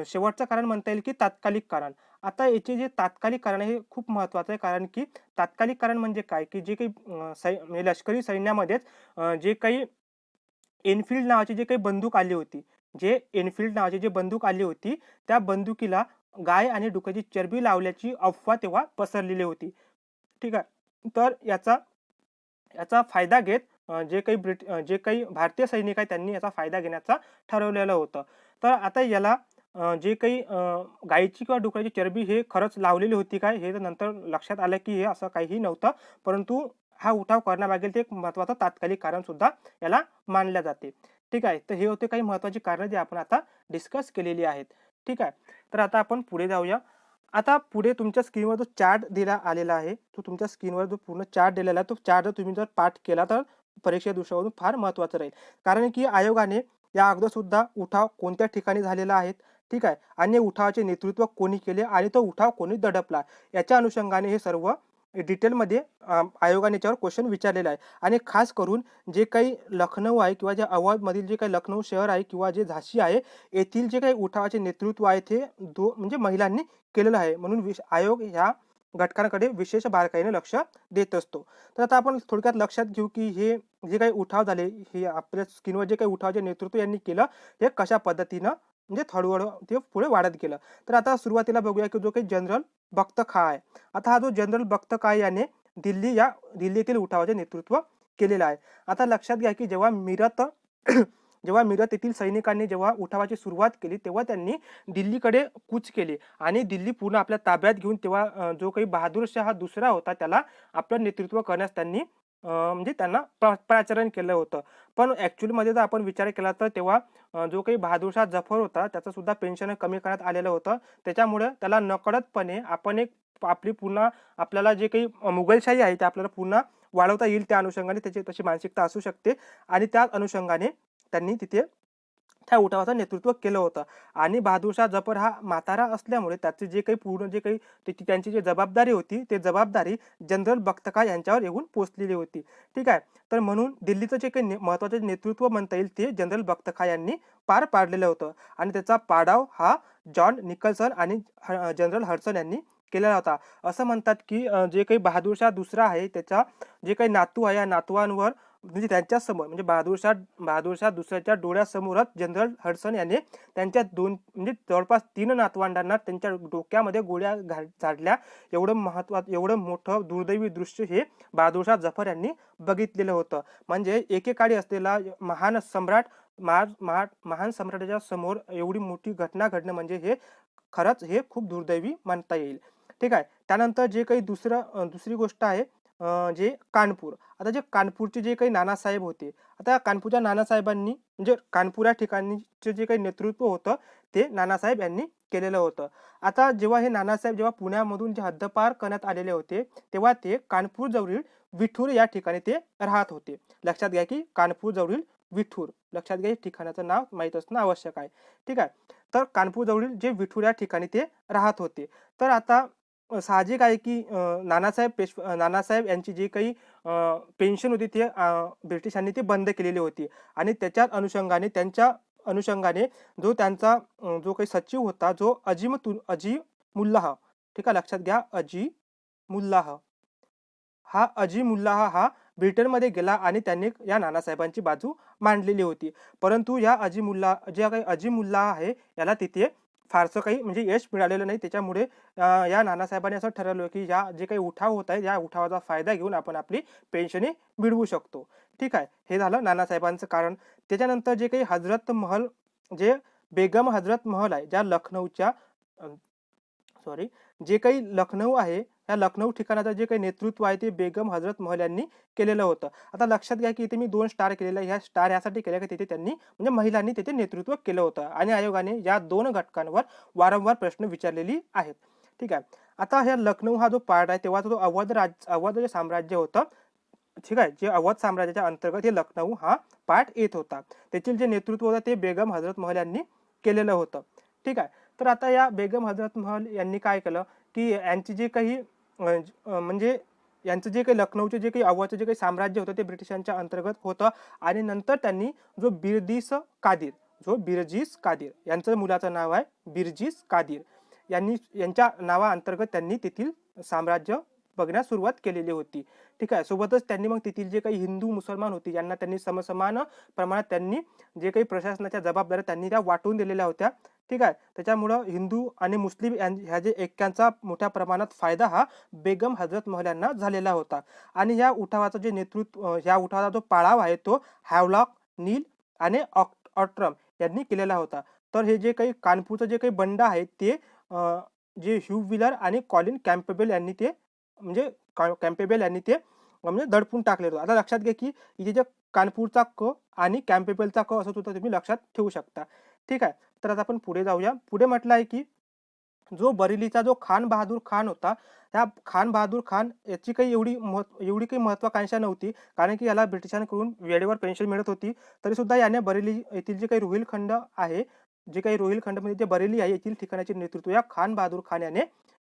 शेवटचं कारण म्हणता येईल, की तात्कालिक कारण. आता याचे जे तात्कालिक कारण आहे हे खूप महत्त्वाचं आहे. कारण की तात्कालिक कारण म्हणजे काय, की जे काही म्हणजे लष्करी सैन्यामध्येच जे काही एनफील्ड नावाची जी काही बंदूक आली होती, त्या बंदुकीला गाय आणि डुकराची चरबी लावल्याची अफवा तेव्हा पसरलेली होती. ठीक आहे. तर याचा याचा फायदा घेत जे काही भारतीय सैनिक आहेत त्यांनी याचा फायदा घेण्याचा ठरवलेलं होतं. तर आता याला जे काही गायीची किंवा डुकराची चरबी हे खरंच लावलेली होती काय, हे नंतर लक्षात आलं की हे असं काहीही नव्हतं. परंतु हा उठाव करण्यामागील ते एक महत्त्वाचं तात्कालिक कारण सुद्धा याला मानल्या जाते. ठीक आहे. तर हे होते काही महत्त्वाची कारणं जी आपण आता डिस्कस केलेली आहेत. ठीक आहे. तर आता आपण पुढे जाऊया. आता पुढे तुमच्या स्क्रीनवर जो चार्ट दिला आलेला आहे, तो तुमच्या स्क्रीनवर जो पूर्ण चार्ट दिलेला आहे, तो चार्ट जर तुम्ही पाठ केला तर परीक्षेच्या दृष्टिकोनातून फार महत्त्वाचं राहील. कारण की आयोगाने या अगोदर सुद्धा उठाव कोणत्या ठिकाणी झालेला आहे, ठीक आहे, आणि उठावाचे नेतृत्व कोणी केले आणि तो उठाव कोणी दडपला, याच्या अनुषंगाने हे सर्व डिटेलमध्ये आयोगाने याच्यावर क्वेश्चन विचारलेला आहे. आणि खास करून जे काही लखनौ आहे किंवा जे अवधमधील जे काही लखनौ शहर आहे किंवा जे झाशी आहे, येथील जे काही उठावाचे नेतृत्व आहे ते म्हणजे महिलांनी केलेलं आहे. म्हणून आयोग ह्या घटकांकडे विशेष बारकाईने लक्ष देत असतो. तर आता आपण थोडक्यात लक्षात घेऊ, की हे जे काही उठाव झाले, हे आपल्या स्क्रीनवर जे काही उठावाचे नेतृत्व यांनी केलं, हे कशा पद्धतीनं म्हणजे हळूहळू ते पुढे वाढत गेलं. तर आता सुरुवातीला बघूया, की जो काही जनरल बख्त खां आहे. आता हा जो जनरल बख्त खां याने दिल्ली येथील उठावाचे नेतृत्व केलेलं आहे. आता लक्षात घ्या, की जेव्हा मीरत येथील सैनिकांनी जेव्हा उठावाची सुरुवात केली, तेव्हा त्यांनी दिल्लीकडे कूच केली आणि दिल्ली पूर्ण आपल्या ताब्यात घेऊन तेव्हा जो काही बहादूर शाह दुसरा होता त्याला आपलं नेतृत्व करण्यास त्यांनी म्हणजे त्यांना पाचारण केलं होतं. पण ॲक्च्युअलीमध्ये जर आपण विचार केला तर तेव्हा जो काही बहादूर शाह जफर होता त्याचं सुद्धा पेन्शन कमी करण्यात आलेलं होतं. त्याच्यामुळे त्याला नकळतपणे आपली पुन्हा आपल्याला जे काही मुघलशाही आहे ते आपल्याला पुन्हा वाढवता येईल, त्या अनुषंगाने त्याची तशी मानसिकता असू शकते आणि त्याच अनुषंगाने त्यांनी तिथे त्या उठावाचं नेतृत्व केलं होतं. आणि बहादूरशाह जफर हा म्हातारा असल्यामुळे त्याचे जे काही पूर्ण जे काही त्यांची जी जबाबदारी होती, ते जबाबदारी जनरल बख्तियार यांच्यावर येऊन पोहोचलेली होती. ठीक आहे. तर म्हणून दिल्लीचं जे काही महत्त्वाचं नेतृत्व म्हणता येईल ते जनरल बख्तियार यांनी पार पाडलेलं होतं. आणि त्याचा पाडाव हा जॉन निकल्सन आणि जनरल हडसन यांनी केलेला होता. असं म्हणतात की जे काही बहादूरशाह दुसरा आहे त्याचा जे काही नातू आहे, या नातवांवर म्हणजे त्यांच्या समोर म्हणजे बहादूरशाह दुसऱ्याच्या डोळ्यासमोरच जनरल हडसन याने त्यांच्या दोन म्हणजे जवळपास 3 नातवंडांना त्यांच्या डोक्यामध्ये गोळ्या झाडल्या. एवढं मोठं दुर्दैवी दृश्य हे बहादूरशाह जफर यांनी बघितलेलं होतं. म्हणजे एकेकाळी असलेला महान सम्राट महान सम्राटाच्या समोर एवढी मोठी घटना घडणं म्हणजे हे खरंच हे खूप दुर्दैवी म्हणता येईल. ठीक आहे. त्यानंतर जे काही दुसरी गोष्ट आहे जे कानपूर. आता जे कानपूरचे जे काही नानासाहेब होते, आता कानपूरच्या नानासाहेबांनी म्हणजे कानपूर या ठिकाणीचे जे काही नेतृत्व होतं ते नानासाहेब यांनी केलेलं होतं. आता जेव्हा हे नानासाहेब जेव्हा पुण्यामधून जे हद्दपार करण्यात आलेले होते, तेव्हा ते कानपूर जवळील विठूर या ठिकाणी ते राहत होते. लक्षात घ्या की कानपूर जवळील विठूर. लक्षात घ्या ठिकाणाचं नाव माहीत असणं आवश्यक आहे. ठीक आहे. तर कानपूर जवळील जे विठूर या ठिकाणी ते राहत होते. तर आता साहजिक आहे की नानासाहेब यांची जी काही पेन्शन होती ते ब्रिटिशांनी ती बंद केलेली होती. आणि त्याच्याच त्यांच्या अनुषंगाने जो त्यांचा जो काही सचिव होता जो अजीमुल्लाह. ठीक आहे. लक्षात घ्या अजीमुल्लाह. हा अजीमुल्लाह हा ब्रिटनमध्ये गेला आणि त्यांनी या नानासाहेबांची बाजू मांडलेली होती. परंतु जे काही अजीमुल्लाह आहे याला तिथे फारसं काही म्हणजे यश मिळालेलं नाही. त्याच्यामुळे या नानासाहेबांनी असं ठरवलं की या जे काही उठाव होत आहे या उठावाचा फायदा घेऊन आपण आपली पेन्शने मिळवू शकतो. ठीक आहे. हे झालं नानासाहेबांचं कारण. त्याच्यानंतर जे काही हजरत महल जे बेगम हजरत महल आहे ज्या लखनौच्या जे काही लखनौ आहे या लखनौ ठिकाणाचं जे काही नेतृत्व आहे ते बेगम हजरत महल यांनी केलेलं होतं. आता लक्षात घ्या की इथे मी 2 स्टार केलेलं आहे. ह्या स्टार यासाठी केल्या की तिथे त्यांनी म्हणजे महिलांनी तिथे नेतृत्व केलं होतं आणि आयोगाने या 2 घटकांवर वारंवार प्रश्न विचारलेली आहेत. ठीक आहे. आता ह्या लखनौ हा जो पार्ट आहे तेव्हा जो अवध जे साम्राज्य होतं. ठीक आहे. जे अवध साम्राज्याच्या अंतर्गत हे लखनौ हा पार्ट येत होता. त्यातील जे नेतृत्व होतं ते बेगम हजरत महल यांनी केलेलं होतं. ठीक आहे. तर आता या बेगम हजरत महल यांनी काय केलं की यांची जे काही म्हणजे यांचं जे काही लखनौचे जे काही अवधचं जे काही साम्राज्य होतं ते ब्रिटिशांच्या अंतर्गत होतं. आणि नंतर त्यांनी बिरजीस कादिर यांचं मुलाचं नाव आहे बिरजीस कादिर यांच्या नावाअंतर्गत त्यांनी तेथील साम्राज्य बघण्यास सुरुवात केलेली होती. ठीक आहे. सोबतच त्यांनी मग तेथील जे काही हिंदू मुसलमान होते यांना त्यांनी समसमान प्रमाणात त्यांनी जे काही प्रशासनाच्या जबाबदाऱ्या त्यांनी त्या वाटून दिलेल्या होत्या. ठीक आहे. त्याच्यामुळं हिंदू आणि मुस्लिम ह्या जे ऐक्यांचा मोठ्या प्रमाणात फायदा हा बेगम हजरत महल यांना झालेला होता. आणि या उठावाचं जे नेतृत्व या उठावाचा जो पाळाव आहे तो हॅवलॉक, नील आणि ऑट्रम यांनी केलेला होता. तर हे जे काही कानपूरचं जे काही बंड आहे ते जे ह्यू व्हीलर आणि कॉलिन कॅम्पेबेल यांनी ते म्हणजे दडपून टाकलेलं होतं. आता लक्षात घ्या की इथे जे कानपूरचा क आणि कॅम्पेबलचा क असं सुद्धा तुम्ही लक्षात ठेवू शकता. ठीक आहे. तर आता आपण पुढे जाऊया. पुढे म्हटलं आहे की जो बरेलीचा जो खान बहादूर खान होता, त्या खान बहादूर खान याची काही एवढी काही महत्त्वाकांक्षा नव्हती. कारण की याला ब्रिटिशांकडून वेळेवर पेन्शन मिळत होती. तरीसुद्धा याने बरेली येथील जे काही रोहिलखंड आहे, जे काही रोहिलखंडमध्ये जे बरेली आहे येथील ठिकाणाचे नेतृत्व या खान बहादूर खान याने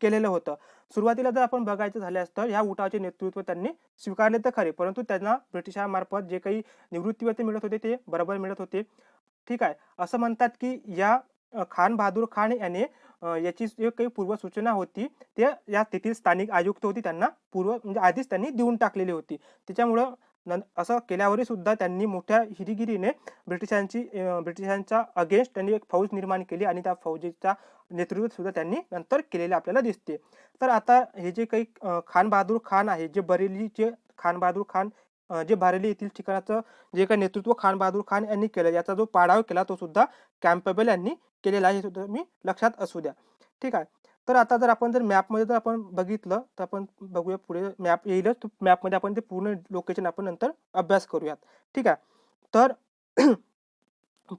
केलेलं होतं. सुरुवातीला जर आपण बघायचं झाल्यास तर ह्या उठावाचे नेतृत्व त्यांनी स्वीकारले तर खरे, परंतु त्यांना ब्रिटिशांमार्फत जे काही निवृत्तीवेतन मिळत होते ते बरोबर मिळत होते. ठीक आहे. असं म्हणतात की या खान बहादूर खान याने याची जी काही पूर्वसूचना होती ते या तेथील स्थानिक आयुक्त होती त्यांना म्हणजे आधीच त्यांनी देऊन टाकलेली होती. त्याच्यामुळं असं केल्यावरही सुद्धा त्यांनी मोठ्या हिरीगिरीने ब्रिटिशांच्या अगेन्स्ट त्यांनी एक फौज निर्माण केली आणि त्या फौजेचा नेतृत्व सुद्धा त्यांनी नंतर केलेले आपल्याला दिसते. तर आता हे जे काही खान बहादूर खान आहे जे बरेलीचे खान बहादूर खान जे बरेली येथील ठिकाणाचं जे काही नेतृत्व खान बहादूर खान यांनी केलं याचा जो पाडाव केला तो सुद्धा कॅम्पेबल यांनी केलेला आहे, हे सुद्धा मी लक्षात असू द्या. ठीक आहे. तर आता जर आपण मॅपमध्ये जर आपण बघितलं तर आपण बघूया पुढे मॅप येईलच. मॅपमध्ये आपण ते पूर्ण लोकेशन आपण नंतर अभ्यास करूयात. ठीक आहे. तर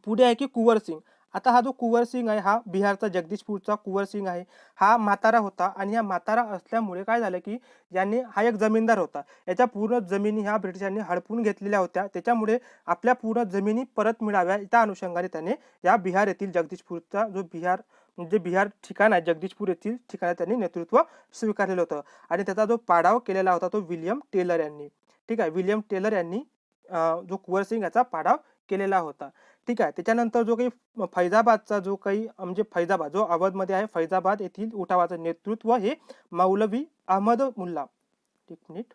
पुढे आहे की कुंवर सिंग. आता हा जो कुंवर सिंग आहे, हा बिहारचा जगदीशपूरचा कुंवर सिंग आहे. हा म्हातारा होता आणि हा म्हातारा असल्यामुळे काय झालं, की यांनी हा एक जमीनदार होता. याच्या पूर्ण जमिनी ह्या ब्रिटिशांनी हडपून घेतलेल्या होत्या. त्याच्यामुळे आपल्या पूर्ण जमिनी परत मिळाव्या त्या अनुषंगाने त्याने या बिहार येथील जगदीशपूरचा जो बिहार ठिकाण आहे, जगदीशपूर येथील ठिकाणी त्यांनी नेतृत्व स्वीकारलेलं होतं आणि त्याचा जो पाडाव केलेला होता तो विल्यम टेलर यांनी. ठीक आहे. विल्यम टेलर यांनी जो कुंवर सिंग याचा पाडाव केलेला होता. ठीक आहे. त्याच्यानंतर जो काही फैजाबादचा जो काही म्हणजे फैजाबाद जो अवधमध्ये आहे, फैजाबाद येथील उठावाचं नेतृत्व हे मौलवी अहमद मुल्ला, एक मिनिट,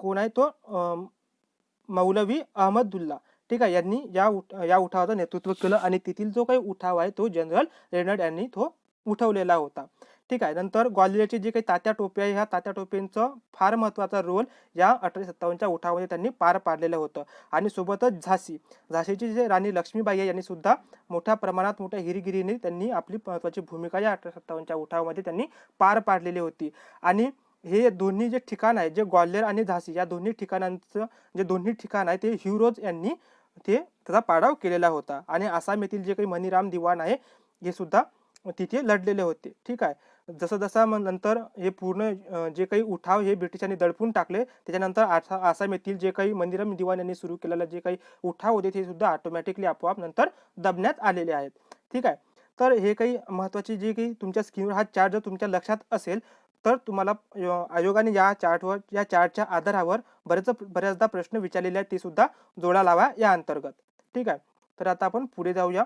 कोण आहे तो मौलवी अहमदुल्ला, ठीक आहे, यांनी या उठावाचं नेतृत्व केलं आणि तेथील जो काही उठाव आहे तो जनरल रेनॉल्ड यांनी तो उठवलेला होता. ठीक आहे. नंतर ग्वाल्हेरचे जे काही तात्या टोपे आहे, ह्या तात्या टोपेंचं फार महत्त्वाचा रोल या 1857च्या उठावामध्ये त्यांनी पार पाडलेलं होतं आणि सोबतच झाशीची जे राणी लक्ष्मीबाई आहे यांनी सुद्धा मोठ्या प्रमाणात मोठ्या हिरिगिरीने त्यांनी आपली महत्त्वाची भूमिका या 1857च्या उठावामध्ये त्यांनी पार पाडलेली होती. आणि हे दोन्ही जे ठिकाण आहे, जे ग्वाल्हेर आणि झाशी या दोन्ही ठिकाणांचं जे दोन्ही ठिकाण आहे ते हिरोज यांनी त्याचा पाडाव केलेला होता आणि आसाम येथील जे काही मनीराम दिवाण आहे हे सुद्धा तिथे लढलेले होते. ठीक आहे. जसं जसं मग नंतर हे पूर्ण जे काही उठाव हे ब्रिटिशांनी दडपून टाकले. त्याच्यानंतर आसाम येथील जे काही मनीराम दिवाण यांनी सुरू केलेला जे काही उठाव होते ते सुद्धा ऑटोमॅटिकली आपोआप नंतर दबण्यात आलेले आहेत. ठीक आहे. तर हे काही महत्त्वाची जे काही तुमच्या स्क्रीनवर हा चार्ट जर तुमच्या लक्षात असेल तर तुम्हाला आयोगाने या चार्टच्या आधारावर बऱ्याचदा प्रश्न विचारलेले आहेत, ते सुद्धा जोडा लावा या अंतर्गत. ठीक आहे. तर आता आपण पुढे जाऊया.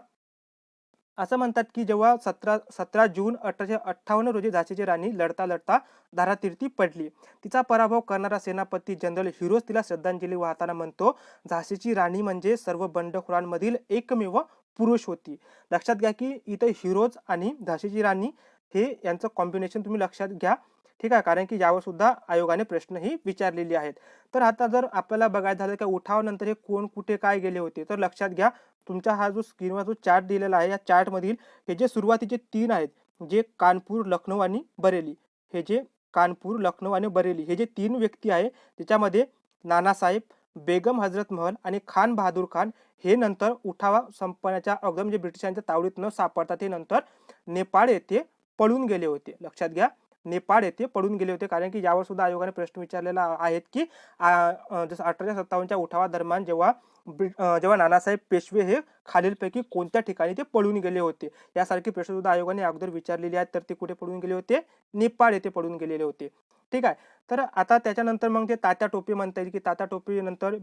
असं म्हणतात की जेव्हा 17 जून 1858 रोजी झाशीची राणी लढता लढता दारातीर्थी पडली. तिचा पराभव करणारा सेनापती जनरल हिरोज तिला श्रद्धांजली वाहताना म्हणतो, झाशीची राणी म्हणजे सर्व बंडखोरांमधील एकमेव पुरुष होती. लक्षात घ्या की इथे हिरोज आणि झाशीची राणी हे यांचं कॉम्बिनेशन तुम्ही लक्षात घ्या. ठीक आहे. कारण की यावर सुद्धा आयोगाने प्रश्नही विचारलेली आहेत. तर आता जर आपल्याला बघायचं झालं की उठावानंतर हे कोण कुठे काय गेले होते, तर लक्षात घ्या तुमचा हा जो स्क्रीनवर जो चार्ट दिलेला आहे, या चार्टमधील हे जे सुरुवातीचे 3 आहेत, जे कानपूर, लखनौ आणि बरेली, हे जे कानपूर, लखनौ आणि बरेली हे जे 3 व्यक्ती आहे, त्याच्यामध्ये नानासाहेब, बेगम हजरत महल आणि खान बहादूर खान हे नंतर उठावा संपण्याच्या अगोदर म्हणजे ब्रिटिशांच्या तावडीत न सापडता ते नंतर नेपाळ येथे पळून गेले होते. लक्षात घ्या, नेपाळ येथे पळून गेले होते. कारण की यावर सुद्धा आयोगाने प्रश्न विचारलेला आहेत की जसं 1857च्या उठावादरम्यान जेव्हा नानासाहेब पेशवे हे खालीलपैकी कोणत्या ठिकाणी ते पळून गेले होते, यासारखे प्रश्न सुद्धा आयोगाने अगोदर विचारलेले आहेत. तर ते कुठे पळून गेले होते? नेपाळ येथे पळून गेलेले होते. ठीक आहे. तर आता त्याच्यानंतर मग ते तात्या टोपे म्हणता येईल की तात्या टोपे नंतर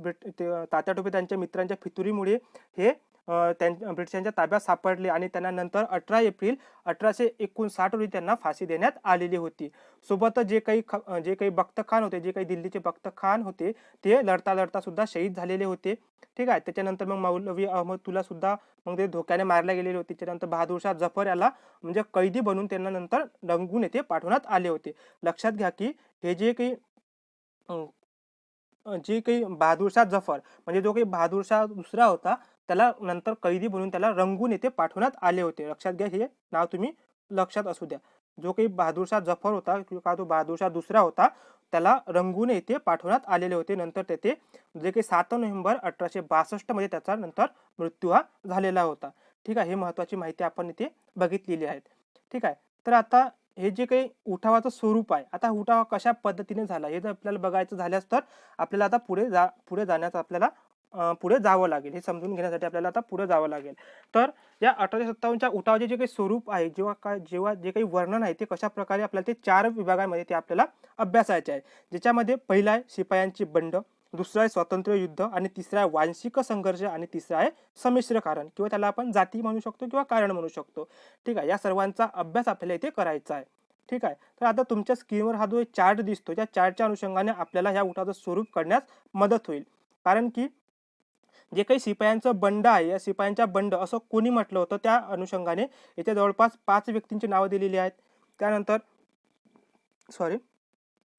तात्या टोपे त्यांच्या मित्रांच्या फितुरीमुळे हे ब्रिटिशांच्या ताब्यात सापडले आणि त्यांना नंतर 18 एप्रिल 1859 रोजी त्यांना फाशी देण्यात आलेली होती. सोबतच जे काही बख्त खान होते, जे काही दिल्लीचे बख्त खान होते, ते लढता लढता सुद्धा शहीद झालेले होते. ठीक आहे. त्याच्यानंतर मग मौलवी अहमदुल्ला सुद्धा मग ते धोक्याने मारले गेलेले होते. त्याच्यानंतर बहादूरशाह जफर याला म्हणजे कैदी बनवून त्यांना नंतर रंगून येथे पाठवण्यात आले होते. लक्षात घ्या की हे जे काही बहादूरशाह जफर म्हणजे जो काही बहादूरशाह दुसरा होता, त्याला नंतर कैदी बनवून त्याला रंगून येथे पाठवण्यात आले होते. लक्षात घ्या, हे नाव तुम्ही लक्षात असू द्या. जो काही बहादूरशाह जफर होता किंवा तो बहादूरशाह दुसरा होता, त्याला रंगून येथे पाठवण्यात आलेले होते. नंतर तेथे जे काही 7 नोव्हेंबर 1862 मध्ये त्याचा नंतर मृत्यू हा झालेला होता. ठीक आहे. हे महत्त्वाची माहिती आपण इथे बघितलेली आहे. ठीक आहे. तर आता हे जे काही उठावाचं स्वरूप आहे, आता उठाव कशा पद्धतीने झाला हे जर आपल्याला बघायचं झाल्यास तर आपल्याला आता पुढे जाण्याचं आपल्याला पुढे जावं लागेल. हे समजून घेण्यासाठी आपल्याला आता पुढे जावं लागेल. तर या 1857च्या उठावाचे जे काही स्वरूप आहे, जेव्हा जे काही वर्णन आहे ते कशा प्रकारे आपल्याला ते 4 विभागामध्ये ते आपल्याला अभ्यासायचे आहे. ज्याच्यामध्ये पहिला आहे शिपायांची बंड, दुसरा आहे स्वातंत्र्य युद्ध आणि तिसरा आहे वांशिक संघर्ष आणि तिसरा आहे संमिश्र कारण किंवा त्याला आपण जाती म्हणू शकतो किंवा कारण म्हणू शकतो. ठीक आहे. या सर्वांचा अभ्यास आपल्याला इथे करायचा आहे. ठीक आहे. तर आता तुमच्या स्क्रीनवर हा जो चार्ट दिसतो, त्या चार्टच्या अनुषंगाने आपल्याला ह्या उठावाचं स्वरूप करण्यास मदत होईल. कारण की जे काही शिपायांचं बंड आहे, या शिपायांच्या बंड असं कोणी म्हटलं होतं, त्या अनुषंगाने इथे जवळपास 5 व्यक्तींची नावं दिलेली आहेत. त्यानंतर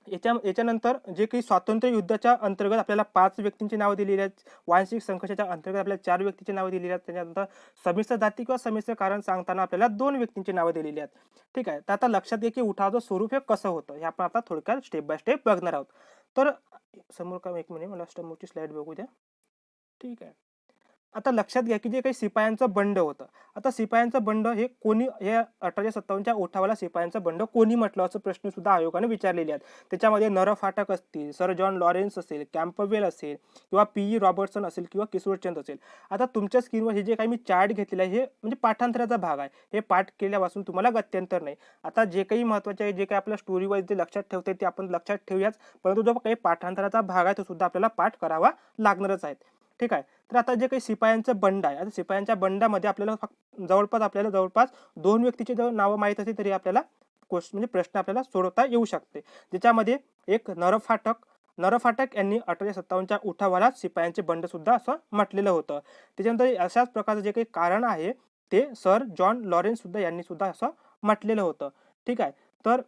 याच्यानंतर जे काही स्वातंत्र्य युद्धाच्या अंतर्गत आपल्याला 5 व्यक्तींची नावं दिलेली आहेत. वांशिक संघर्षाच्या अंतर्गत आपल्याला 4 व्यक्तींची नावं दिलेली आहेत. त्याच्यानंतर संमिश्र जाती किंवा संमिश्र कारण सांगताना आपल्याला 2 व्यक्तींची नावं दिलेली आहेत. ठीक आहे. तर आता लक्षात घ्या की उठावाचं स्वरूप हे कसं होतं, हे आपण आता थोडक्यात स्टेप बाय स्टेप बघणार आहोत. तर समोर एक मिनिट, मला समोरची स्लाइड बघू द्या. ठीक आहे. आता लक्षात घ्या की जे काही शिपायांचं बंड होतं. आता शिपायांचं बंड हे कोणी हे 1857च्या उठावाला शिपायांचं बंड कोणी म्हटलं असं प्रश्न सुद्धा आयोगाने विचारलेले आहेत. त्याच्यामध्ये नरफाटक असतील, सर जॉन लॉरेन्स असेल, कॅम्पबेल असेल किंवा पी.ई. रॉबर्टसन असेल किंवा किशोरचंद असेल. आता तुमच्या स्क्रीनवर हे जे काही मी चार्ट घेतलेलं आहे हे म्हणजे पाठांतराचा भाग आहे. हे पाठ केल्यापासून तुम्हाला गत्यंतर नाही. आता जे काही महत्त्वाचे आहे, जे काही आपल्या स्टोरी वाईज जे लक्षात ठेवता ते आपण लक्षात ठेवूयाच. परंतु जो काही पाठांतराचा भाग आहे तो सुद्धा आपल्याला पाठ करावा लागणारच आहे. ठीक आहे. तर आता जे काही शिपायांचं बंड आहे, आता शिपायांच्या बंडामध्ये आपल्याला जवळपास 2 व्यक्तीची जर नावं माहीत असतील तरी आपल्याला म्हणजे प्रश्न आपल्याला सोडवता येऊ शकते. ज्याच्यामध्ये एक नरफाटक यांनी 1857च्या उठावाला शिपायांचे बंड सुद्धा असं म्हटलेलं होतं. त्याच्यानंतर अशाच प्रकारचं जे काही कारण आहे ते सर जॉन लॉरेन्स सुद्धा यांनी सुद्धा असं म्हटलेलं होतं. ठीक आहे. तर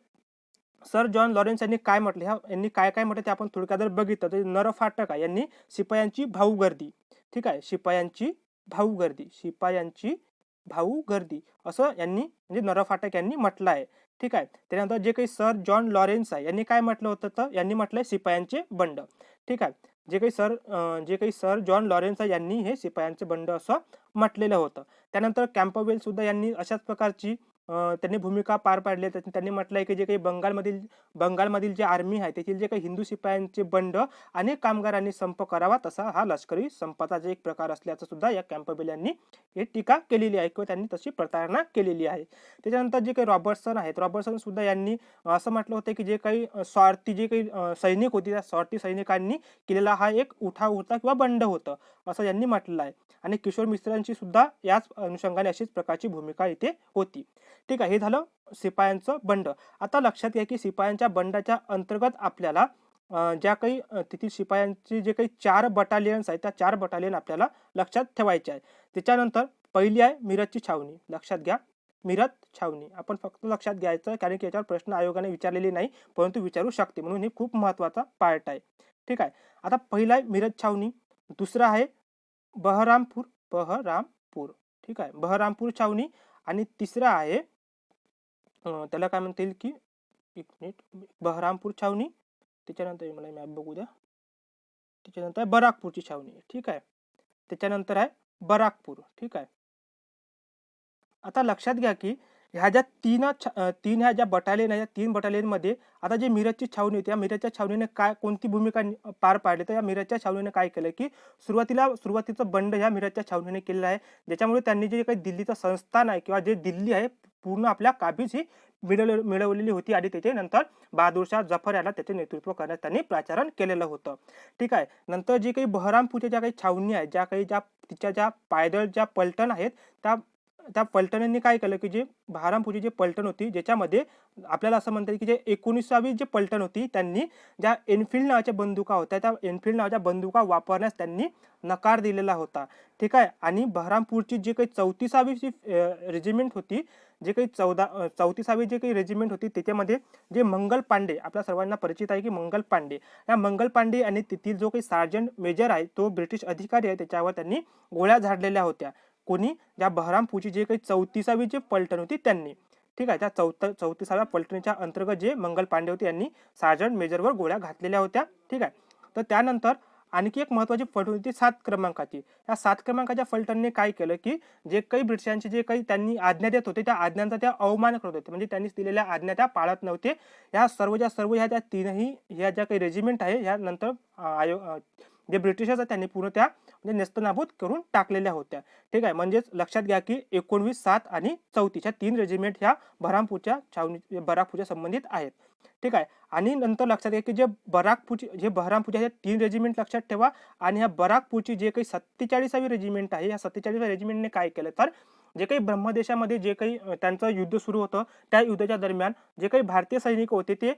सर जॉन लॉरेन्स यांनी काय म्हटलं, यांनी काय काय म्हटलं ते आपण थोडक्यात जर बघितलं तर नरफाटक आहे यांनी शिपायांची भाऊगर्दी, ठीक आहे, शिपायांची भाऊगर्दी असं यांनी म्हणजे नरफाटक यांनी म्हटलं आहे. ठीक आहे. त्यानंतर जे काही सर जॉन लॉरेन्स आहे यांनी काय म्हटलं होतं तर यांनी म्हटलंय शिपायांचे बंड. ठीक आहे. जे काही सर जॉन लॉरेन्स आहे यांनी हे शिपायांचे बंड असं म्हटलेलं होतं. त्यानंतर कॅम्पबेल सुद्धा यांनी अशाच प्रकारची त्यांनी भूमिका पार पाडली. त्यांनी म्हटलंय की जे काही बंगालमधील जे आर्मी आहे त्यातील जे काही हिंदू शिपायांचे बंड अनेक कामगारांनी संप करावा तसा हा लष्करी संपाचा जे एक प्रकार असल्याचं सुद्धा या कॅम्पबेल यांनी हे टीका केलेली आहे किंवा त्यांनी तशी प्रतारणा केलेली आहे. त्याच्यानंतर जे काही रॉबर्टसन सुद्धा यांनी असं म्हटलं होतं की जे काही सैनिक होते त्या स्वार्थी सैनिकांनी केलेला हा एक उठाव होता किंवा बंड होतं असं यांनी म्हटलेलं आहे. आणि किशोर मिश्रांची सुद्धा याच अनुषंगाने अशीच प्रकारची भूमिका इथे होती. ठीक आहे. हे झालं शिपायांचं बंड. आता लक्षात घ्या की शिपायांच्या बंडाच्या अंतर्गत आपल्याला ज्या काही तेथील शिपायांची जे काही 4 बटालियन्स आहेत त्या 4 बटालियन आपल्याला लक्षात ठेवायचे आहे. त्याच्यानंतर पहिली आहे मिरजची छावणी. लक्षात घ्या मिरज छावणी आपण फक्त लक्षात घ्यायचं कारण की याच्यावर प्रश्न आयोगाने विचारलेले नाही परंतु विचारू शकते म्हणून हे खूप महत्त्वाचा पार्ट आहे. ठीक आहे. आता पहिला आहे मिरज छावणी, दुसरा आहे बहरामपूर. ठीक आहे, बहरामपूर छावणी आणि तिसरा आहे त्याला काय म्हणता येईल की एक मिनिट बहरामपूर छावणी. त्याच्यानंतर मला मॅप बघू द्या. त्याच्यानंतर बराकपूरची छावणी. ठीक आहे. त्याच्यानंतर आहे बराकपूर. ठीक आहे. आता लक्षात घ्या की ह्या ज्या तीन ह्या ज्या बटालियन आहे या 3 बटालियनमध्ये आता जे मिरजची छावणी होती या मिरजच्या छावणीने कोणती भूमिका पार पाडली तर या मिरजच्या छावणीने काय केलं की सुरुवातीचं बंड ह्या मिरजच्या छावणीने केलेलं आहे. ज्याच्यामुळे त्यांनी जे काही दिल्लीचं संस्थान आहे किंवा जे दिल्ली आहे पूर्ण आपल्या काबीज ही मिळवलेली होती आणि त्याच्यानंतर बहादूरशाह जफर याला त्याचे नेतृत्व करण्यास त्यांनी प्राचारण केलेलं होतं. ठीक आहे. नंतर जी काही बहरामपूरच्या ज्या काही छावणी आहेत ज्या पायदळ ज्या पलटण आहेत त्या पलटणींनी काय केलं की जे बहरामपूरची जी पलटण होती ज्याच्यामध्ये आपल्याला असं म्हणता येईल की जे 19वी जे पलटण होती त्यांनी ज्या एनफिल्ड नावाच्या बंदुका होत्या त्या एनफिल्ड नावाच्या बंदुका वापरण्यास त्यांनी नकार दिलेला होता. ठीक आहे. आणि बहरामपूरची जी काही 34वी जी रेजिमेंट होती जे काही 34वी जे काही रेजिमेंट होती त्याच्यामध्ये जे मंगल पांडे आपल्या सर्वांना परिचित आहे की मंगल पांडे या मंगल पांडे आणि तेथील जो काही सार्जंट मेजर आहे तो ब्रिटिश अधिकारी आहे त्याच्यावर त्यांनी गोळ्या झाडलेल्या होत्या. कोणी ज्या बहरामपूरची जे काही 34वी जी पलटण होती त्यांनी. ठीक आहे. त्या 34व्या पलटणीच्या अंतर्गत जे मंगल पांडे होते यांनी सार्जंट मेजरवर गोळ्या घातलेल्या होत्या. ठीक आहे. तर त्यानंतर आणखी एक महत्त्वाची फलटण होती 7 क्रमांकाची. या 7 क्रमांकाच्या फलटणने काय केलं की जे काही ब्रिटिशांचे जे काही त्यांनी आज्ञा देत होते त्या आज्ञांचा त्या अवमान करत होते म्हणजे त्यांनी दिलेल्या आज्ञा त्या पाळत नव्हते. ह्या सर्व ह्या तीनही ह्या ज्या काही रेजिमेंट आहे ह्या नंतर जे ब्रिटिशर्स आहेत त्यांनी पूर्ण त्या म्हणजे नेस्तनाबूत करून टाकलेल्या होत्या. ठीक आहे. म्हणजेच लक्षात घ्या की 19, 7 आणि 34 ह्या 3 रेजिमेंट ह्या बराकपूरच्या संबंधित आहेत. ठीक आहे. आणि नंतर लक्षात घ्या की जे बहरामपूरच्या 3 रेजिमेंट लक्षात ठेवा आणि ह्या बराकपूरची जे काही 47वी रेजिमेंट आहे या 47व्या रेजिमेंटने काय केलं तर जे काही ब्रह्मदेशामध्ये जे काही त्यांचं युद्ध सुरू होतं त्या युद्धाच्या दरम्यान जे काही भारतीय सैनिक होते ते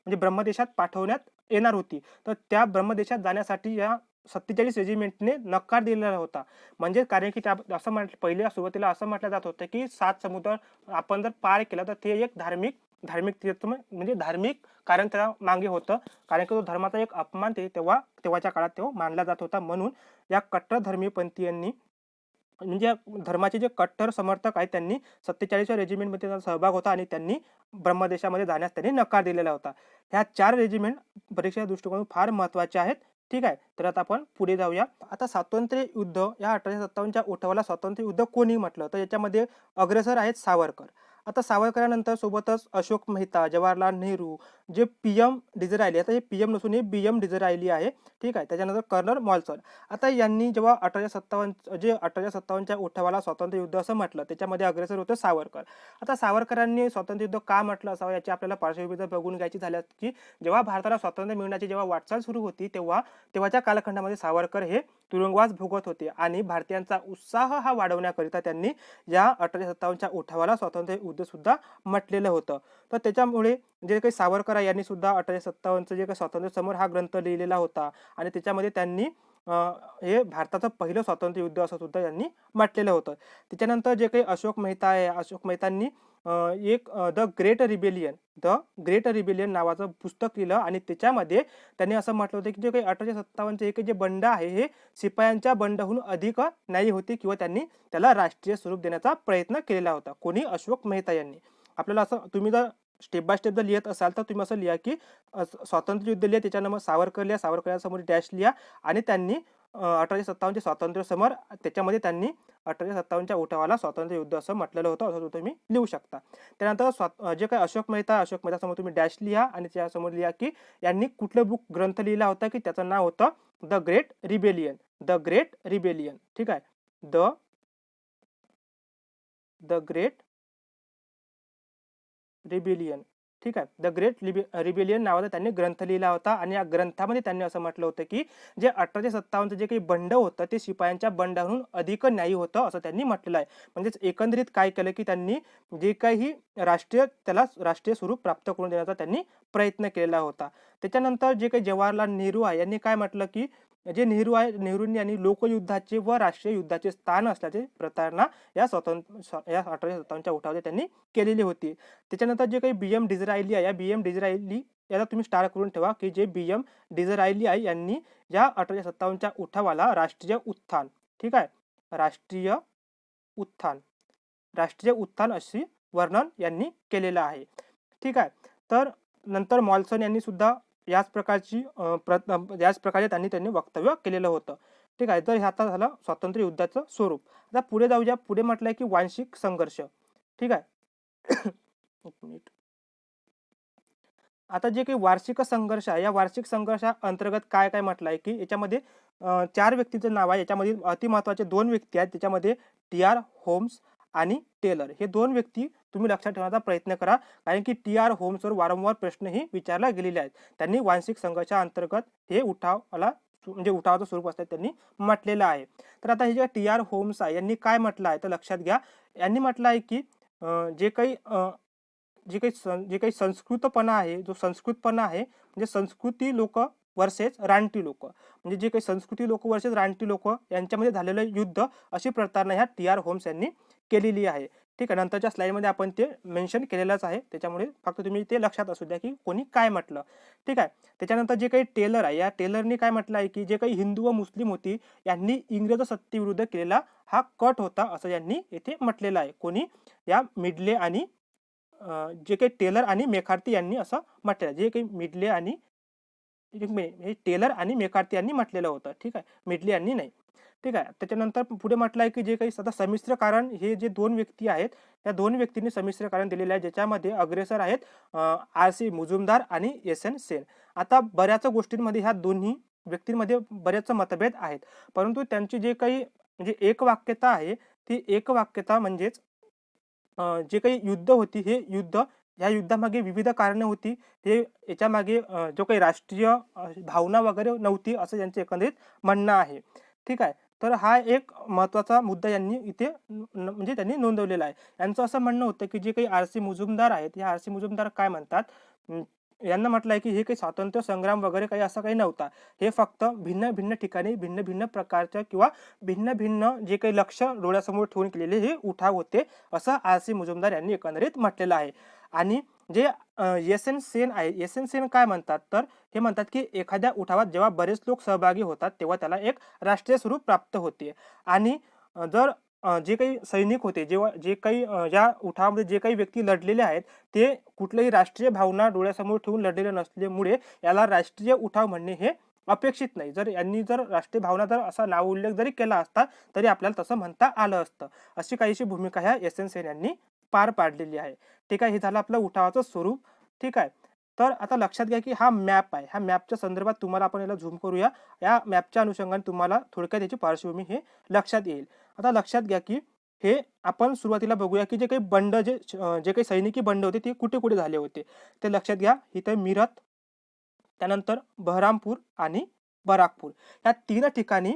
ब्रह्मदेशात पाठवण्यात येणार होती. तर त्या ब्रह्मदेशात जाण्यासाठी या 47 रेजिमेंटने नकार दिलेला होता. म्हणजे कारण की असं पहिल्या सुरुवातीला असं म्हटलं जात होतं की 7 समुद्र आपण जर पार केला तर ते एक धार्मिक तीर्थ म्हणजे धार्मिक कारण त्या मागे होतं. कारण की तो धर्माचा एक अपमान तेव्हाच्या काळात तेव्हा मानला जात होता. म्हणून या कट्टर धर्मीयपंथीयांनी म्हणजे धर्माचे जे कट्टर समर्थक आहेत त्यांनी 47व्या रेजिमेंटमध्ये त्यांचा सहभाग होता आणि त्यांनी ब्रह्मदेशामध्ये जाण्यास त्यांनी नकार दिलेला होता. ह्या 4 रेजिमेंट परीक्षेच्या दृष्टिकोनातून फार महत्त्वाचे आहेत. ठीक आहे. तर आता आपण पुढे जाऊया. आता स्वातंत्र्य युद्ध या 1857च्या उठावाला स्वातंत्र्य युद्ध कोणी म्हटलं, तर याच्यामध्ये अग्रेसर आहेत सावरकर. आता सावरकरांनंतर सोबतच अशोक मेहता, जवाहरलाल नेहरू, जे पीएम डिझरायली, आता हे पीएम नसून हे बीएम डिझरायली आहे. ठीक आहे. त्याच्यानंतर कर्नल मॉल्सन. आता यांनी जेव्हा 1857च्या उठावाला स्वातंत्र्य युद्ध असं म्हटलं, त्याच्यामध्ये अग्रेसर होते सावरकर. आता सावरकरांनी स्वातंत्र्य युद्ध का म्हटलं असावं याची आपल्याला पार्श्वभूमी बघून घ्यायची झाल्यास, की जेव्हा भारताला स्वातंत्र्य मिळण्याची जेव्हा वाटचाल सुरू होती, तेव्हाच्या कालखंडामध्ये सावरकर हे तुरुंगवास भोगत होते आणि भारतीयांचा उत्साह हा वाढवण्याकरिता त्यांनी या 1857च्या उठावाला स्वातंत्र्य युद्ध सुद्धा म्हटलेलं होतं. तर त्याच्यामुळे जे काही सावरकर आहे यांनी सुद्धा 1857चं जे काही स्वातंत्र्य समर हा ग्रंथ लिहिलेला होता आणि त्याच्यामध्ये त्यांनी हे भारताचं पहिलं स्वातंत्र्य युद्ध असं सुद्धा यांनी म्हटलेलं होतं. त्याच्यानंतर जे काही अशोक मेहता आहे, अशोक मेहतांनी एक द ग्रेट रिबेलियन नावाचं पुस्तक लिहिलं आणि त्याच्यामध्ये त्यांनी असं म्हटलं होतं, की जे काही 1857चे हे काही जे बंड आहे हे शिपायांच्या बंडाहून अधिक न्यायी होते किंवा त्यांनी त्याला राष्ट्रीय स्वरूप देण्याचा प्रयत्न केलेला होता. कोणी? अशोक मेहता यांनी. आपल्याला असं तुम्ही जर स्टेप बाय स्टेप जर लिहित असाल तर तुम्ही असं लिहा, की स्वातंत्र्य युद्ध लिहा, त्याच्यानं मग सावरकर लिहा, सावरकरांसमोर डॅश लिहा आणि त्यांनी 1857चे स्वातंत्र्य समर, त्याच्यामध्ये त्यांनी 1857च्या उठावाला स्वातंत्र्य युद्ध असं म्हटलेलं होतं, असं तुम्ही लिहू शकता. त्यानंतर जे काही अशोक मेहता समोर तुम्ही डॅश लिहा आणि त्यासमोर लिहा, की यांनी कुठलं बुक ग्रंथ लिहिला होता, की त्याचं नाव होतं द ग्रेट रिबेलियन. ठीक आहे. The great rebellion. ठीक आहे. द ग्रेट रिबेलियन नावाचा त्यांनी ग्रंथ लिहिला होता आणि या ग्रंथामध्ये त्यांनी असं म्हटलं होतं, की जे 1857चं जे काही बंड होतं ते शिपायांच्या बंडाहून अधिक न्यायी होतं असं त्यांनी म्हटलेलं आहे. म्हणजेच एकंदरीत काय केलं, की त्यांनी जे काही राष्ट्रीय स्वरूप प्राप्त करून देण्याचा त्यांनी प्रयत्न केलेला होता. त्याच्यानंतर जे काही जवाहरलाल नेहरू आहे यांनी काय म्हटलं, की जे नेहरूंनी यांनी लोकयुद्धाचे व राष्ट्रीय युद्धाचे स्थान असल्याचे प्रतारणा या 1857च्या उठावात त्यांनी केलेली होती. त्याच्यानंतर जे काही बीएम डिझरायली आहे, या बीएम डिझरायली याला तुम्ही स्टार करून ठेवा, की जे बीएम डिझरायली आहे यांनी या 1857च्या उठावाला राष्ट्रीय उत्थान, ठीक आहे, राष्ट्रीय उत्थान अशी वर्णन यांनी केलेलं आहे. ठीक आहे. तर नंतर मॉल्सन यांनी सुद्धा याच प्रकारे त्यांनी वक्तव्य केलेलं होतं. ठीक आहे. तर हे आता झालं स्वातंत्र्य युद्धाचं स्वरूप. आता पुढे जाऊया. पुढे म्हटलंय, की वांशिक संघर्ष. ठीक आहे. एक मिनिट. आता जे काही वार्षिक संघर्ष आहे, या वार्षिक संघर्षा अंतर्गत काय काय म्हटलंय, की याच्यामध्ये 4 व्यक्तीचं नाव आहे. याच्यामध्ये अतिमहत्वाचे 2 व्यक्ती आहेत. त्याच्यामध्ये टी.आर. होम्स आणि टेलर हे 2 व्यक्ती तुम्ही लक्षात ठेवण्याचा प्रयत्न करा, कारण की टी.आर. होम्सवर वारंवार प्रश्नही विचारला गेलेले आहेत. त्यांनी वांशिक संघर्षा अंतर्गत हे उठावाचं स्वरूप असतात त्यांनी म्हटलेलं आहे. तर आता हे जे टी.आर. होम्स आहे यांनी काय म्हटलं आहे तर लक्षात घ्या. यांनी म्हटलं आहे, की जे काही संस्कृतपणा आहे, जो संस्कृतपणा आहे म्हणजे संस्कृती लोक वर्सेस रानटी लोक, म्हणजे जे काही संस्कृती लोक वर्सेस रानटी लोक यांच्यामध्ये झालेलं युद्ध अशी प्रतारणा ह्या टी.आर. होम्स यांनी केलेली आहे. ठीक आहे. नंतरच्या स्लाइडमध्ये आपण ते मेन्शन केलेलंच आहे, त्याच्यामुळे फक्त तुम्ही ते लक्षात असू द्या, की कोणी काय म्हटलं. ठीक आहे. त्याच्यानंतर जे काही टेलर आहे, या टेलरनी काय म्हटलं आहे, की जे काही हिंदू व मुस्लिम होती यांनी इंग्रज सत्तेविरुद्ध केलेला हा कट होता असं यांनी येथे म्हटलेलं आहे. कोणी? या मिडले आणि जे काही टेलर आणि मेकार्थी यांनी असं म्हटलेलं, जे काही टेलर आणि मेकार्थी यांनी म्हटलेलं होतं. ठीक आहे. मिडले यांनी नाही. ठीक आहे. त्याच्यानंतर पुढे म्हटलं आहे, की जे काही आता संमिश्र कारण, हे जे 2 व्यक्ती आहेत या 2 व्यक्तींनी संमिश्र कारण दिलेलं आहे, ज्याच्यामध्ये अग्रेसर आहेत आर.सी. मुजुमदार आणि एस.एन. सेन. आता बऱ्याच गोष्टींमध्ये ह्या दोन्ही व्यक्तींमध्ये बरेच मतभेद आहेत, परंतु त्यांची जे काही म्हणजे एकवाक्यता आहे, ती एकवाक्यता म्हणजेच जे काही युद्ध होती, हे युद्ध, या युद्धामागे विविध कारणे होती. हे याच्यामागे जो काही राष्ट्रीय भावना वगैरे नव्हती असं यांचं एकंदरीत म्हणणं आहे. ठीक आहे. तर हा एक महत्त्वाचा मुद्दा यांनी इथे म्हणजे त्यांनी नोंदवलेला आहे. यांचं असं म्हणणं होतं, की जे काही आर.सी. मुजुमदार आहेत, हे आर.सी. मुजुमदार काय म्हणतात, यांना म्हटलं आहे, की हे काही स्वातंत्र्य संग्राम वगैरे काही असं काही नव्हता. हे फक्त भिन्न भिन्न ठिकाणी भिन्न भिन्न प्रकारच्या किंवा भिन्न भिन्न जे काही लक्ष डोळ्यासमोर ठेवून केलेले हे उठाव होते असं आर.सी. मुजुमदार यांनी एकंदरीत म्हटलेलं आहे. आणि जे एस.एन. सेन आहे, एस.एन. सेन काय म्हणतात तर हे म्हणतात, की एखाद्या उठावात जेव्हा बरेच लोक सहभागी होतात तेव्हा त्याला एक राष्ट्रीय स्वरूप प्राप्त होते. आणि जर जे काही सैनिक होते, जे काही या उठावामध्ये जे काही व्यक्ती लढलेले आहेत ते कुठल्याही राष्ट्रीय भावना डोळ्यासमोर ठेवून लढलेले नसल्यामुळे याला राष्ट्रीय उठाव म्हणणे हे अपेक्षित नाही. जर यांनी जर राष्ट्रीय भावना जर असा नाव उल्लेख जरी केला असता तरी आपल्याला तसं म्हणता आलं असतं. अशी काहीशी भूमिका ह्या एस एन सेन यांनी पार पाडलेली आहे. ठीक आहे, हे झालं आपलं उठावाचं स्वरूप. ठीक आहे. तर आता लक्षात घ्या की हा मॅप आहे. ह्या मॅपच्या संदर्भात तुम्हाला आपण याला झूम करूया. या मॅपच्या अनुषंगाने तुम्हाला थोडक्यात याची पार्श्वभूमी हे लक्षात येईल. आता लक्षात घ्या की हे आपण सुरुवातीला बघूया की जे काही बंड जे काही सैनिकी बंड होते ते कुठे-कुठे झाले होते. ते लक्षात घ्या. इथे मीरत, त्यानंतर बहरामपूर आणि बराकपूर या 3 ठिकाणी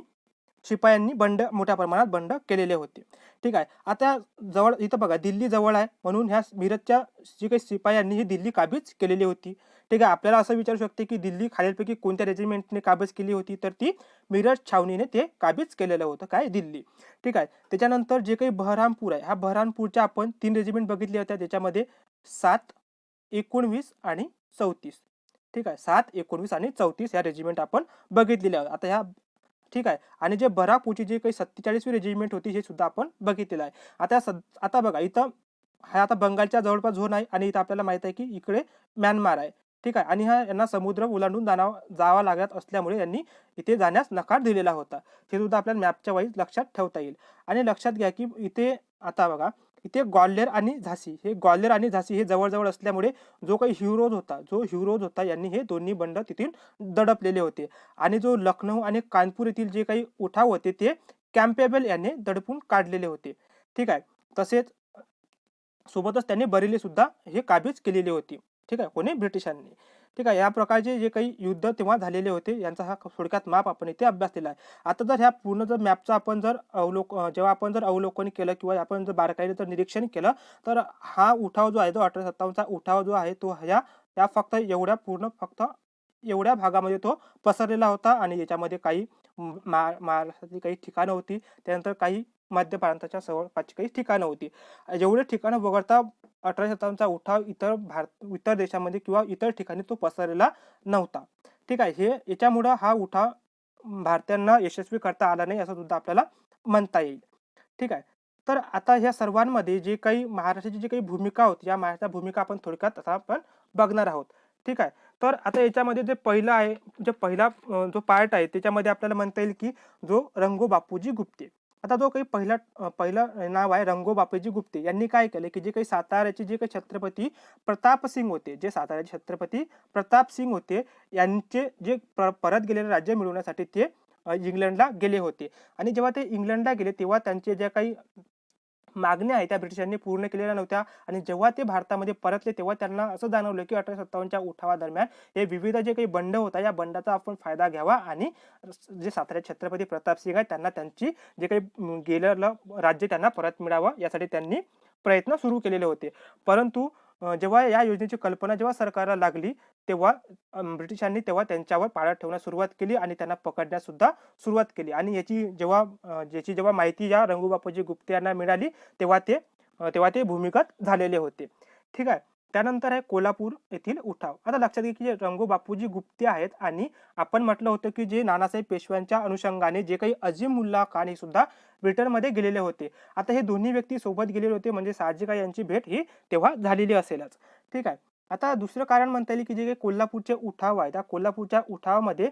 शिपायांनी मोठ्या प्रमाणात बंड केलेले होते. ठीक आहे. आता जवळ इथं बघा दिल्ली जवळ आहे म्हणून ह्या मिरजच्या जी काही शिपायांनी ही दिल्ली काबीज केलेली होती. ठीक आहे. आपल्याला असं विचारू शकते की दिल्ली खालीलपैकी कोणत्या रेजिमेंटने काबीज केली होती, तर ती मिरज छावणीने ते काबीज केलेलं होतं काय, दिल्ली. ठीक आहे. त्याच्यानंतर जे काही बहरामपूर आहे, ह्या बहरामपूरच्या आपण 3 रेजिमेंट बघितले होत्या. त्याच्यामध्ये 7, 19 आणि 34. ठीक आहे. 7, 19 आणि 34 या रेजिमेंट आपण बघितलेल्या आहेत. आता ह्या ठीक आहे. आणि जे बराकपूरची जी काही 47वी रेजिमेंट होती हे सुद्धा आपण बघितलेलं आहे. आता बघा इथं हा आता बंगालच्या जवळपास झोन आहे आणि इथं आपल्याला माहित आहे की इकडे म्यानमार आहे. ठीक आहे. आणि यांना समुद्र ओलांडून जावं लागत असल्यामुळे यांनी इथे जाण्यास नकार दिलेला होता. हे सुद्धा आपल्याला मॅपच्या वाईज लक्षात ठेवता येईल. आणि लक्षात घ्या की इथे आता बघा इथे ग्वाल्हेर आणि झाशी हे जवळ असल्यामुळे जो ह्युरोज होता यांनी हे दोन्ही बंड तिथून दडपलेले होते. आणि जो लखनौ आणि कानपूर येथील जे काही उठाव होते ते कॅम्पेबल याने दडपून काढलेले होते. ठीक आहे. तसेच सोबतच त्यांनी बरेली सुद्धा हे काबीज केलेली होती. ठीक आहे. कोणी, ब्रिटिशांनी. ठीक आहे. या प्रकारचे जे काही युद्ध तेव्हा झालेले होते यांचा हा थोडक्यात मॅप आपण इथे अभ्यासलेला आहे. आता जर ह्या पूर्ण जर मॅपचा आपण जर जेव्हा आपण जर अवलोकन केलं किंवा आपण जर बारकाईने जर निरीक्षण केलं तर हा उठाव जो आहे, जो 1857चा उठाव जो आहे तो या फक्त एवढ्या भागामध्ये तो पसरलेला होता. आणि याच्यामध्ये काही महाराष्ट्रातली काही ठिकाणं होती, त्यानंतर काही मध्य प्रांताच्या जवळपासची काही ठिकाणं होती. जेवढे ठिकाणं वगळता 1857चा उठाव इतर देशामध्ये किंवा इतर ठिकाणी तो पसरलेला नव्हता. ठीक आहे. याच्यामुळं हा उठाव भारतीयांना यशस्वी करता आला नाही असं सुद्धा आपल्याला म्हणता येईल. ठीक आहे. तर आता ह्या सर्वांमध्ये जे काही महाराष्ट्राची जी काही भूमिका होती, या महाराष्ट्राच्या भूमिका आपण थोडक्यात आता आपण बघणार आहोत. ठीक आहे. तर आता याच्यामध्ये जे पहिलं आहे, पहिला जो पार्ट आहे त्याच्यामध्ये आपल्याला म्हणता येईल की जो रंगो बापूजी गुप्ते. आता जो काही पहिलं नाव आहे रंगो बापूजी गुप्ते यांनी काय केलं की जे काही साताऱ्याचे जे काही छत्रपती प्रतापसिंग होते, यांचे जे परत गेलेले राज्य मिळवण्यासाठी ते इंग्लंडला गेले होते. आणि जेव्हा ते इंग्लंडला गेले तेव्हा त्यांचे ज्या काही मागण्या आहेत त्या ब्रिटिशांनी पूर्ण केलेल्या नव्हत्या. आणि जेव्हा ते भारतामध्ये परतले तेव्हा त्यांना असं जाणवलं की 1857च्या उठावादरम्यान हे विविध जे काही बंड होता या बंडाचा आपण फायदा घ्यावा आणि जे साताऱ्याचे छत्रपती प्रतापसिंग आहेत त्यांना त्यांची जे काही गेलेलं राज्य त्यांना परत मिळावं यासाठी त्यांनी प्रयत्न सुरू केलेले होते. परंतु जेव्हा या योजनेची कल्पना जेव्हा सरकारला लागली तेव्हा ब्रिटिशांनी त्यांच्यावर पाळत ठेवण्यास सुरुवात केली आणि त्यांना पकडण्यास सुद्धा सुरुवात केली. आणि याची जेव्हा माहिती या रंगूबापूजी गुप्ते यांना मिळाली तेव्हा ते भूमिगत झालेले होते. ठीक आहे. त्यानंतर आहे कोल्हापूर येथील उठाव. आता लक्षात घ्या की जे रंगूबापूजी गुप्ते आहेत आणि आपण म्हटलं होतं की जे नानासाहेब पेशव्यांच्या अनुषंगाने जे काही अझीमुल्ला खान हे सुद्धा ब्रिटनमध्ये गेलेले होते. आता हे दोन्ही व्यक्ती सोबत गेलेले होते म्हणजे साहजिक आहे यांची भेट ही तेव्हा झालेली असेलच. ठीक आहे. आता दुसरं कारण म्हणता येईल की जे काही कोल्हापूरचे उठाव आहे त्या कोल्हापूरच्या उठावामध्ये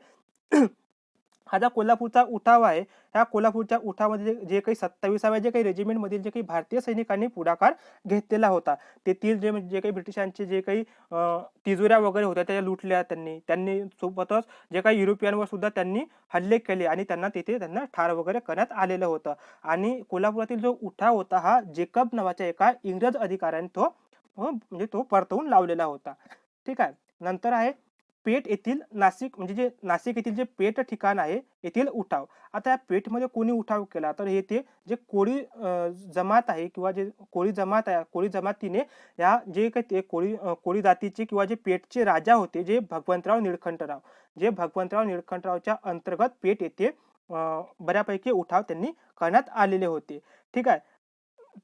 हा जो कोल्हापूरचा उठाव आहे ह्या कोल्हापूरच्या उठावामध्ये जे काही 27व्या जे काही रेजिमेंट मधील जे काही भारतीय सैनिकांनी पुढाकार घेतलेला होता, तेथील जे काही ब्रिटिशांचे जे काही तिजोऱ्या वगैरे होत्या त्या लुटल्या त्यांनी सोबतच जे काही युरोपियनवर सुद्धा त्यांनी हल्ले केले आणि त्यांना ठार वगैरे करण्यात आलेलं होतं. आणि कोल्हापुरातील जो उठाव होता हा जेकब नावाच्या एका इंग्रज अधिकाऱ्याने तो परतवून लावलेला होता. ठीक आहे. नंतर आहे पेठ येथील नाशिक येथील जे पेठ ठिकाण आहे येथील उठाव. आता या पेठमध्ये कोणी उठाव केला तर येथे जे कोळी जमात आहे किंवा जे कोळी जमातीने या जे काही ते कोळी जातीचे किंवा जे पेठचे राजा होते जे भगवंतराव निळकंठरावच्या अंतर्गत पेठ येथे बऱ्यापैकी उठाव त्यांनी करण्यात आलेले होते. ठीक आहे.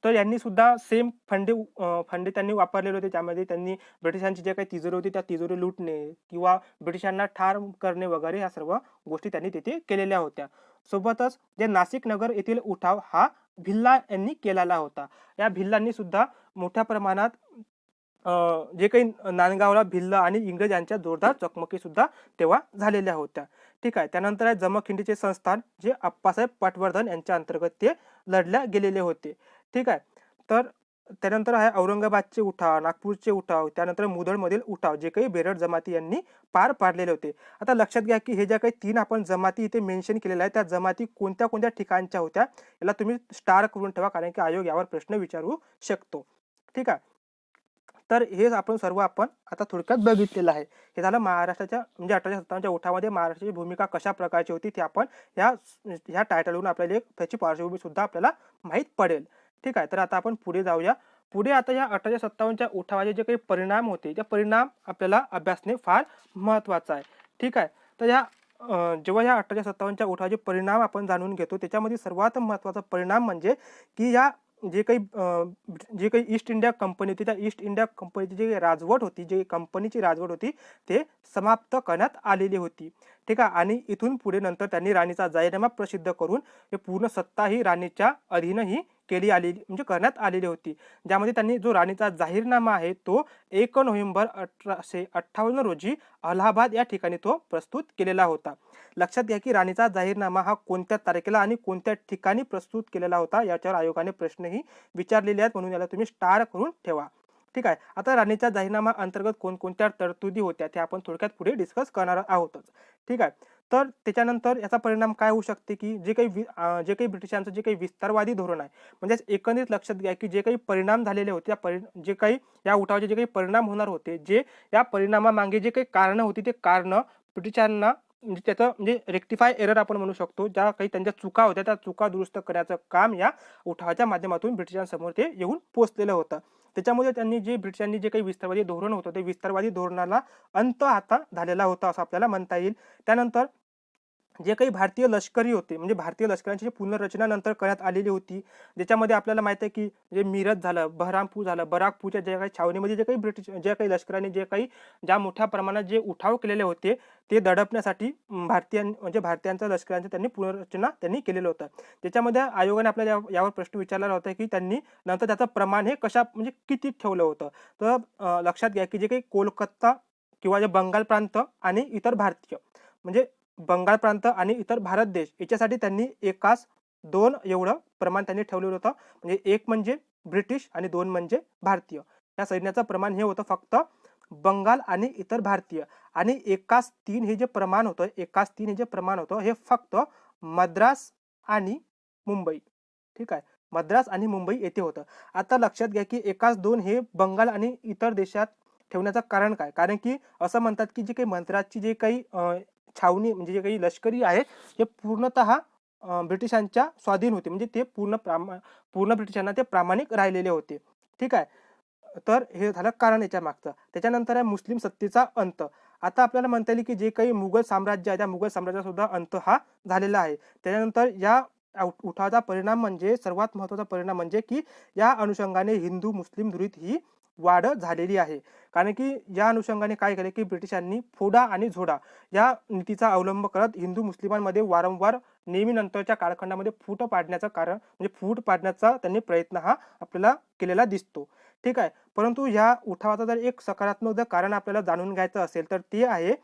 तर यांनी सुद्धा सेम फंडे त्यांनी वापरलेले होते. त्यामध्ये त्यांनी ब्रिटिशांची जे काही तिजोरी होती त्या तिजोरी लुटणे किंवा ब्रिटिशांना ठार करणे वगैरे या सर्व गोष्टी त्यांनी तिथे केलेल्या होत्या. सोबतच जे नाशिक नगर येथील उठाव हा भिल्ला यांनी केलेला होता. या भिल्लांनी सुद्धा मोठ्या प्रमाणात जे काही नांदगावला भिल्ल आणि इंग्रज यांच्या जोरदार चकमकी सुद्धा तेव्हा झालेल्या होत्या. ठीक आहे. त्यानंतर आहे जमखिंडीचे संस्थान, जे अप्पासाहेब पटवर्धन यांच्या अंतर्गत ते लढल्या गेलेले होते. ठीक आहे. तर त्यानंतर आहे औरंगाबादचे उठाव, नागपूरचे उठाव, त्यानंतर मुधोळमधील उठाव, जे काही बेरड जमाती यांनी पार पाडलेले होते. आता लक्षात घ्या की हे ज्या काही 3 आपण जमाती इथे मेन्शन केलेल्या आहेत, त्या जमाती कोणत्या कोणत्या ठिकाणच्या होत्या, याला तुम्ही स्टार करून ठेवा, कारण की आयोग यावर प्रश्न विचारू शकतो. ठीक आहे. तर हे सर्व आपण आता थोडक्यात बघितलेलं आहे. हे झालं महाराष्ट्राच्या म्हणजे 1857च्या उठावामध्ये महाराष्ट्राची भूमिका कशा प्रकारची होती, ते आपण ह्या टायटलवरून आपल्याला एक त्याची पार्श्वभूमी सुद्धा आपल्याला माहीत पडेल. ठीक आहे. तर आता आपण पुढे जाऊया. पुढे आता या 1857च्या उठावाचे जे काही परिणाम होते, ते परिणाम आपल्याला अभ्यासणे फार महत्त्वाचं आहे. ठीक आहे. तर जेव्हा या 1857च्या उठावाचे परिणाम आपण जाणून घेतो, त्याच्यामध्ये सर्वात महत्त्वाचा परिणाम म्हणजे की या जे काही ईस्ट इंडिया कंपनी होती, त्या ईस्ट इंडिया कंपनीची जी राजवट होती, जी कंपनीची राजवट होती, ते समाप्त करण्यात आलेली होती. ठीक आहे. आणि इथून पुढे नंतर त्यांनी राणीचा जाहीरनामा प्रसिद्ध करून हे पूर्ण सत्ता ही राणीच्या अधीनही म्हणजे करण्यात आलेली होती. ज्यामध्ये त्यांनी जो राणीचा जाहीरनामा आहे, तो 1 नोव्हेंबर 1858 रोजी अलाहाबाद या ठिकाणी तो प्रस्तुत केलेला होता. लक्षात घ्या की राणीचा जाहीरनामा हा कोणत्या तारखेला आणि कोणत्या ठिकाणी प्रस्तुत केलेला होता, याच्यावर आयोगाने प्रश्नही विचारलेले आहेत, म्हणून याला तुम्ही स्टार करून ठेवा. ठीक आहे. आता राणीच्या जाहीरनामा अंतर्गत कोणकोणत्या तरतुदी होत्या, ते आपण थोडक्यात पुढे डिस्कस करणार आहोतच. ठीक आहे. तर त्याच्यानंतर याचा परिणाम काय होऊ शकते की जे काही ब्रिटिशांचं जे काही विस्तारवादी धोरण आहे, म्हणजे एकंदरीत लक्षात घ्या की जे काही परिणाम झालेले होते, जे काही या उठावाचे जे काही परिणाम होणार होते, जे या परिणामामागे जे काही कारणं होती, ते कारणं ब्रिटिशांना म्हणजे त्याचं म्हणजे रेक्टिफाय एरर आपण म्हणू शकतो, ज्या काही त्यांच्या चुका होत्या, त्या चुका दुरुस्त करण्याचं काम या उठावाच्या माध्यमातून ब्रिटिशांसमोर ते येऊन पोहोचलेलं होतं. त्याच्यामुळे ब्रिटिशांनी जे काही विस्तारवादी धोरण होतं, ते विस्तारवादी धोरणाला अंत आता झालेला होता, असं आपल्याला म्हणता येईल. त्यानंतर जे काही भारतीय लष्करी होते, म्हणजे भारतीय लष्कराची पुनर्रचना नंतर करण्यात आलेली होती, ज्याच्यामध्ये आपल्याला माहित आहे की जे मिरज झालं, बहरामपूर झालं, बराकपूरच्या ज्या काही छावणीमध्ये ज्या काही लष्कराने ज्या मोठ्या प्रमाणात जे उठाव केलेले होते, ते दडपण्यासाठी भारतीयांच्या लष्करांची त्यांनी पुनर्रचना केलेलं होतं. त्याच्यामध्ये आयोगाने आपल्याला यावर प्रश्न विचारलेला होता की त्यांनी नंतर त्याचं प्रमाण हे म्हणजे किती ठेवलं होतं. तर लक्षात घ्या की जे काही कोलकाता किंवा जे बंगाल प्रांत आणि इतर भारतीय म्हणजे बंगाल प्रांत आणि इतर भारत देश याच्यासाठी त्यांनी 1:2 एवढं प्रमाण त्यांनी ठेवलेलं होतं. म्हणजे 1 म्हणजे ब्रिटिश आणि 2 म्हणजे भारतीय. या सैन्याचं प्रमाण हे होतं फक्त बंगाल आणि इतर भारतीय. आणि 1:3 हे जे प्रमाण होतं, हे फक्त मद्रास आणि मुंबई. ठीक आहे. मद्रास आणि मुंबई येथे होतं. आता लक्षात घ्या की 1:2 हे बंगाल आणि इतर देशात ठेवण्याचं कारण काय? कारण की असं म्हणतात की जे काही मद्रासची जे काही छावणी म्हणजे जे काही लष्करी आहे, हे पूर्णतः ब्रिटिशांच्या स्वाधीन होते. म्हणजे ते पूर्ण ब्रिटिशांना ते प्रामाणिक राहिलेले होते. ठीक आहे. तर हे झालं कारण याच्या मागचं. त्याच्यानंतर आहे मुस्लिम सत्तेचा अंत. आता आपल्याला म्हणता येईल की जे काही मुघल साम्राज्य आहे, त्या मुघल साम्राज्याचा सुद्धा अंत हा झालेला आहे. त्याच्यानंतर या उठावाचा परिणाम म्हणजे सर्वात महत्त्वाचा परिणाम म्हणजे की या अनुषंगाने हिंदू मुस्लिम दुरीत ही वाढ झालेली आहे. कारण की या अनुषंगाने काय केले की ब्रिटिशांनी फोडा आणि झोडा या नीतीचा अवलंब करत हिंदू मुस्लिमांमध्ये वारंवार नेहमी नंतरच्या कालखंडामध्ये फूट पाडण्याचा त्यांनी प्रयत्न हा आपल्याला केलेला दिसतो. ठीक आहे. परंतु या उठावाचा जर एक सकारात्मक कारण आपल्याला जाणून घ्यायचं असेल, तर ते आहे,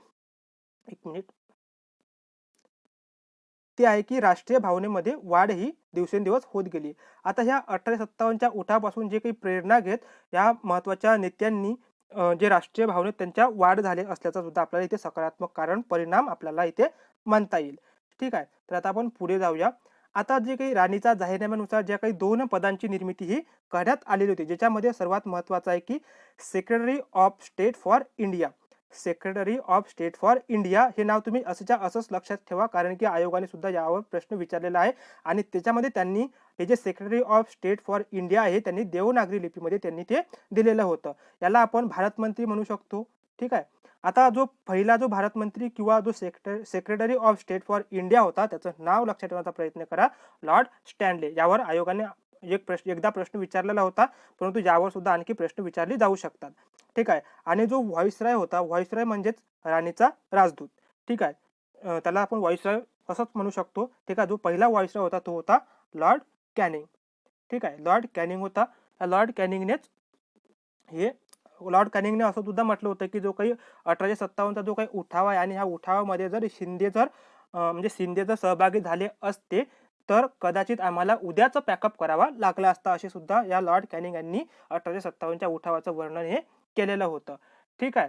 एक मिनिट, ते आहे की राष्ट्रीय भावनेमध्ये वाढ ही दिवसेंदिवस होत गेली. आता ह्या 1857च्या उठावापासून जे काही प्रेरणा घेत या महत्त्वाच्या नेत्यांनी जे राष्ट्रीय भावनेत त्यांच्या वाढ झाले असल्याचा सुद्धा आपल्याला इथे सकारात्मक परिणाम आपल्याला इथे म्हणता येईल. ठीक आहे. तर आता आपण पुढे जाऊया. आता जे काही राणीचा जाहीरनाम्यानुसार ज्या काही 2 पदांची निर्मिती ही करण्यात आलेली होती, ज्याच्यामध्ये सर्वात महत्त्वाचं आहे की secretary of state for India. Secretary of state for India हे नाव तुम्ही असंच लक्षात ठेवा, कारण की आयोगाने सुद्धा यावर प्रश्न विचारलेला आहे. आणि त्याच्यामध्ये त्यांनी हे जे secretary of state for India आहे, त्यांनी देवनागरी लिपीमध्ये त्यांनी ते दिलेलं होतं. याला आपण भारत मंत्री म्हणू शकतो. ठीक आहे. आता पहिला भारत मंत्री किंवा जो secretary of state for India होता, त्याचं नाव लक्षात ठेवण्याचा प्रयत्न करा, लॉर्ड स्टॅनले. यावर आयोगाने एकदा प्रश्न विचारलेला होता, परंतु यावर सुद्धा आणखी प्रश्न विचारले जाऊ शकतात. ठीक आहे. आणि जो व्हॉइसरॉय होता, व्हॉइसरॉय म्हणजेच राणीचा राजदूत. ठीक आहे. त्याला आपण व्हॉइसरॉय असंच म्हणू शकतो. ठीक आहे. जो पहिला व्हॉइसरॉय होता, तो होता लॉर्ड कॅनिंग. ठीक आहे. लॉर्ड कॅनिंग होता. लॉर्ड कॅनिंगनेच हे लॉर्ड कॅनिंगने असं सुद्धा म्हटलं होतं की जो काही 1857चा जो काही उठाव आहे आणि ह्या उठावामध्ये जर शिंदे जर सहभागी झाले असते तर कदाचित आम्हाला उद्याच पॅकअप करावा लागला असता, असे सुद्धा या लॉर्ड कॅनिंग यांनी 1857च्या उठावाचं वर्णन हे केलेलं होतं. ठीक आहे.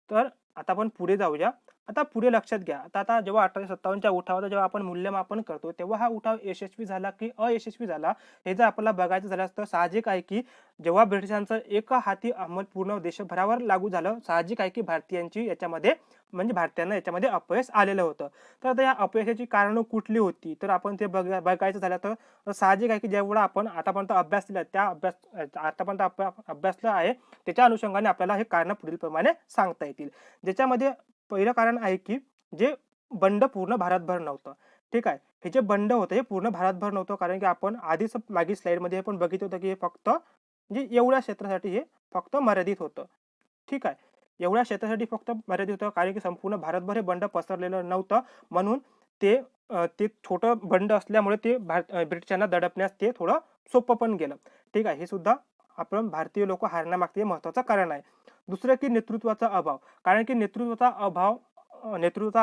तर आता आपण पुढे जाऊया. आता पुढे लक्षात घ्या. आता जेव्हा 1857च्या उठावाचं जेव्हा आपण मूल्यमापन करतो, तेव्हा हा उठाव यशस्वी झाला की अयशस्वी झाला, हे जर आपल्याला बघायचं झालं तर साहजिक आहे की जेव्हा ब्रिटिशांचं एका हाती अंमल पूर्ण देशभरावर लागू झालं, साहजिक आहे की भारतीयांना याच्यामध्ये अपयश आलेलं होतं. तर आता या अपयशाची कारणं कुठली होती, तर आपण ते बघायचं झालं तर साहजिक आहे की जेवढा आपण आतापर्यंत अभ्यास दिला आतापर्यंत अभ्यासलं आहे, त्याच्या अनुषंगाने आपल्याला हे कारणं पुढीलप्रमाणे सांगता येतील. ज्याच्यामध्ये पहिलं कारण आहे की जे बंड पूर्ण भारतभर नव्हतं. ठीक आहे. हे जे बंड होतं हे पूर्ण भारतभर नव्हतं, कारण की आपण आधीच मागील स्लाइडमध्ये हे पण बघितलं होतं की हे फक्त म्हणजे एवढ्या क्षेत्रासाठी हे फक्त मर्यादित होतं. ठीक आहे. एवढ्या क्षेत्रासाठी फक्त मर्यादित होतं, कारण की संपूर्ण भारतभर हे बंड पसरलेलं नव्हतं. म्हणून ते छोटं बंड असल्यामुळे ब्रिटिशांना दडपण्यास ते थोडं सोपं पण गेलं. ठीक आहे. हे सुद्धा आपण भारतीय लोक हारण्यामागचे महत्त्वाचं कारण आहे. दुसरं की नेतृत्वाचा अभाव, कारण की नेतृत्वाचा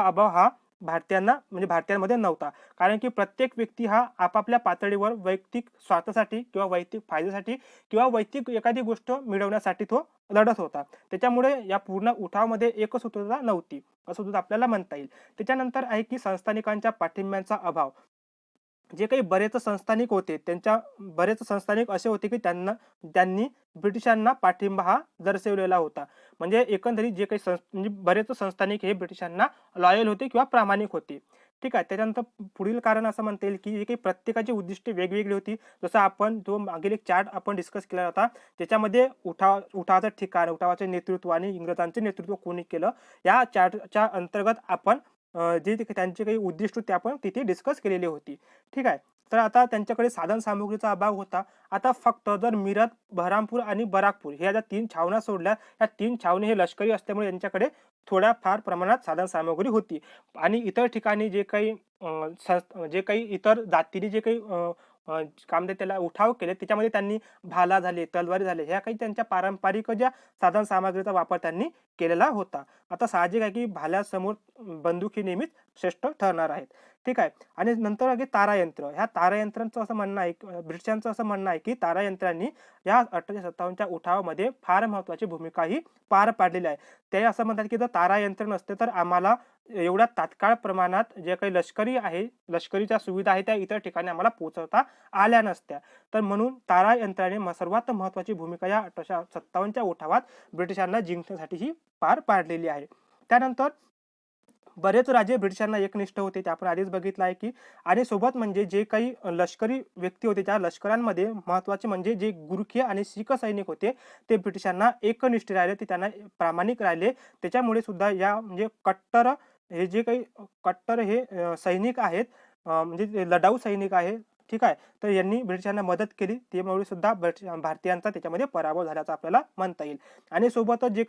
अभाव हा भारतीयांमध्ये नव्हता, कारण की प्रत्येक व्यक्ती हा आपापल्या पातळीवर वैयक्तिक स्वार्थासाठी किंवा वैयक्तिक फायद्यासाठी किंवा वैयक्तिक एखादी गोष्ट मिळवण्यासाठी तो लढत होता. त्याच्यामुळे या पूर्ण उठावामध्ये एकसूत्रता नव्हती, असं सुद्धा आपल्याला म्हणता येईल. त्याच्यानंतर आहे की संस्थानिकांच्या पाठिंब्याचा अभाव. जे काही बरेच संस्थानिक होते, बरेच संस्थानिक असे होते की त्यांनी ब्रिटिशांना पाठिंबा हा दर्शवलेला होता. म्हणजे एकंदरीत जे काही म्हणजे बरेच संस्थानिक हे ब्रिटिशांना लॉयल होते किंवा प्रामाणिक होते. ठीक आहे. त्याच्यानंतर पुढील कारण असं म्हणता येईल की जे काही प्रत्येकाची उद्दिष्टे वेगवेगळी होती. जसं आपण जो मागील एक चार्ट आपण डिस्कस केला होता, त्याच्यामध्ये उठावाचं ठिकाण, उठावाचे नेतृत्व आणि इंग्रजांचे नेतृत्व कोणी केलं, या चार्टच्या अंतर्गत आपण जे त्यांचे काही उद्दिष्ट ते आपण तिथे डिस्कस केलेली होती. ठीक आहे. तर आता त्यांच्याकडे साधन सामुग्रीचा अभाव होता. आता फक्त जर मीरत, बहरामपूर आणि बराकपूर ह्या ज्या 3 छावण्या सोडल्या, या 3 छावणी हे लष्करी असल्यामुळे यांच्याकडे थोड्या फार प्रमाणात साधन सामुग्री होती. आणि इतर ठिकाणी जे काही इतर जातीने जे काही काय म्हणतात त्याला उठाव केले, त्याच्यामध्ये त्यांनी भाला झाले, तलवारी झाले, ह्या काही त्यांच्या पारंपरिक ज्या साधन सामग्रीचा वापर त्यांनी केलेला होता. आता साहजिक आहे की भाल्यासमोर बंदूक ही नेहमीच श्रेष्ठ ठरणार आहेत. ठीक आहे. आणि नंतर आहे तारायंत्र. ह्या तारायंत्रांचं असं म्हणणं आहे, ब्रिटिशांचं असं म्हणणं आहे की तारायंत्रांनी या 1857च्या उठावामध्ये फार महत्त्वाची भूमिका ही पार पाडलेली आहे. ते असं म्हणतात की जर तारायंत्र नसते तर आम्हाला एवढ्या तात्काळ प्रमाणात जे काही लष्करीच्या सुविधा आहेत त्या इतर ठिकाणी आम्हाला पोहोचवता आल्या नसत्या. तर म्हणून तारायंत्राने सर्वात महत्त्वाची भूमिका या 1857च्या उठावात ब्रिटिशांना जिंकण्यासाठी ही पार पाडलेली आहे. त्यानंतर बरेच राजे ब्रिटिशांना एकनिष्ठ होते, ते आपण आधीच बघितलं आहे की. आणि सोबत म्हणजे जे काही लष्करी व्यक्ती होते, त्या लष्करांमध्ये महत्त्वाचे म्हणजे जे गुरखे आणि शीख सैनिक होते, ते ब्रिटिशांना एकनिष्ठ राहिले, ते त्यांना प्रामाणिक राहिले. त्याच्यामुळे सुद्धा म्हणजे कट्टर हे सैनिक आहेत, म्हणजे लढाऊ सैनिक आहे. ठीक आहे. तर यांनी ब्रिटिशांना मदत केली, त्यामुळे सुद्धा भारतीयांचा त्याच्यामध्ये पराभव झाल्याचं आपल्याला म्हणता येईल. आणि सोबतच जे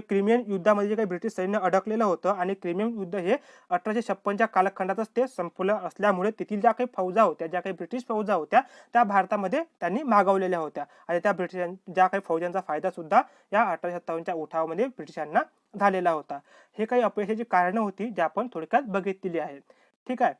क्रिमियन युद्धामध्ये जे काही ब्रिटिश सैन्य अडकलेलं होतं, आणि क्रिमियन युद्ध हे 1856च्या कालखंडातच ते संपलं असल्यामुळे तेथील ज्या काही ब्रिटिश फौजा होत्या त्या भारतामध्ये त्यांनी मागवलेल्या होत्या, आणि त्या ज्या काही फौजांचा फायदा सुद्धा या 1857च्या उठावामध्ये ब्रिटिशांना झालेला होता. हे काही अपयशाची कारणं होती, जे आपण थोडक्यात बघितलेली आहेत. ठीक आहे.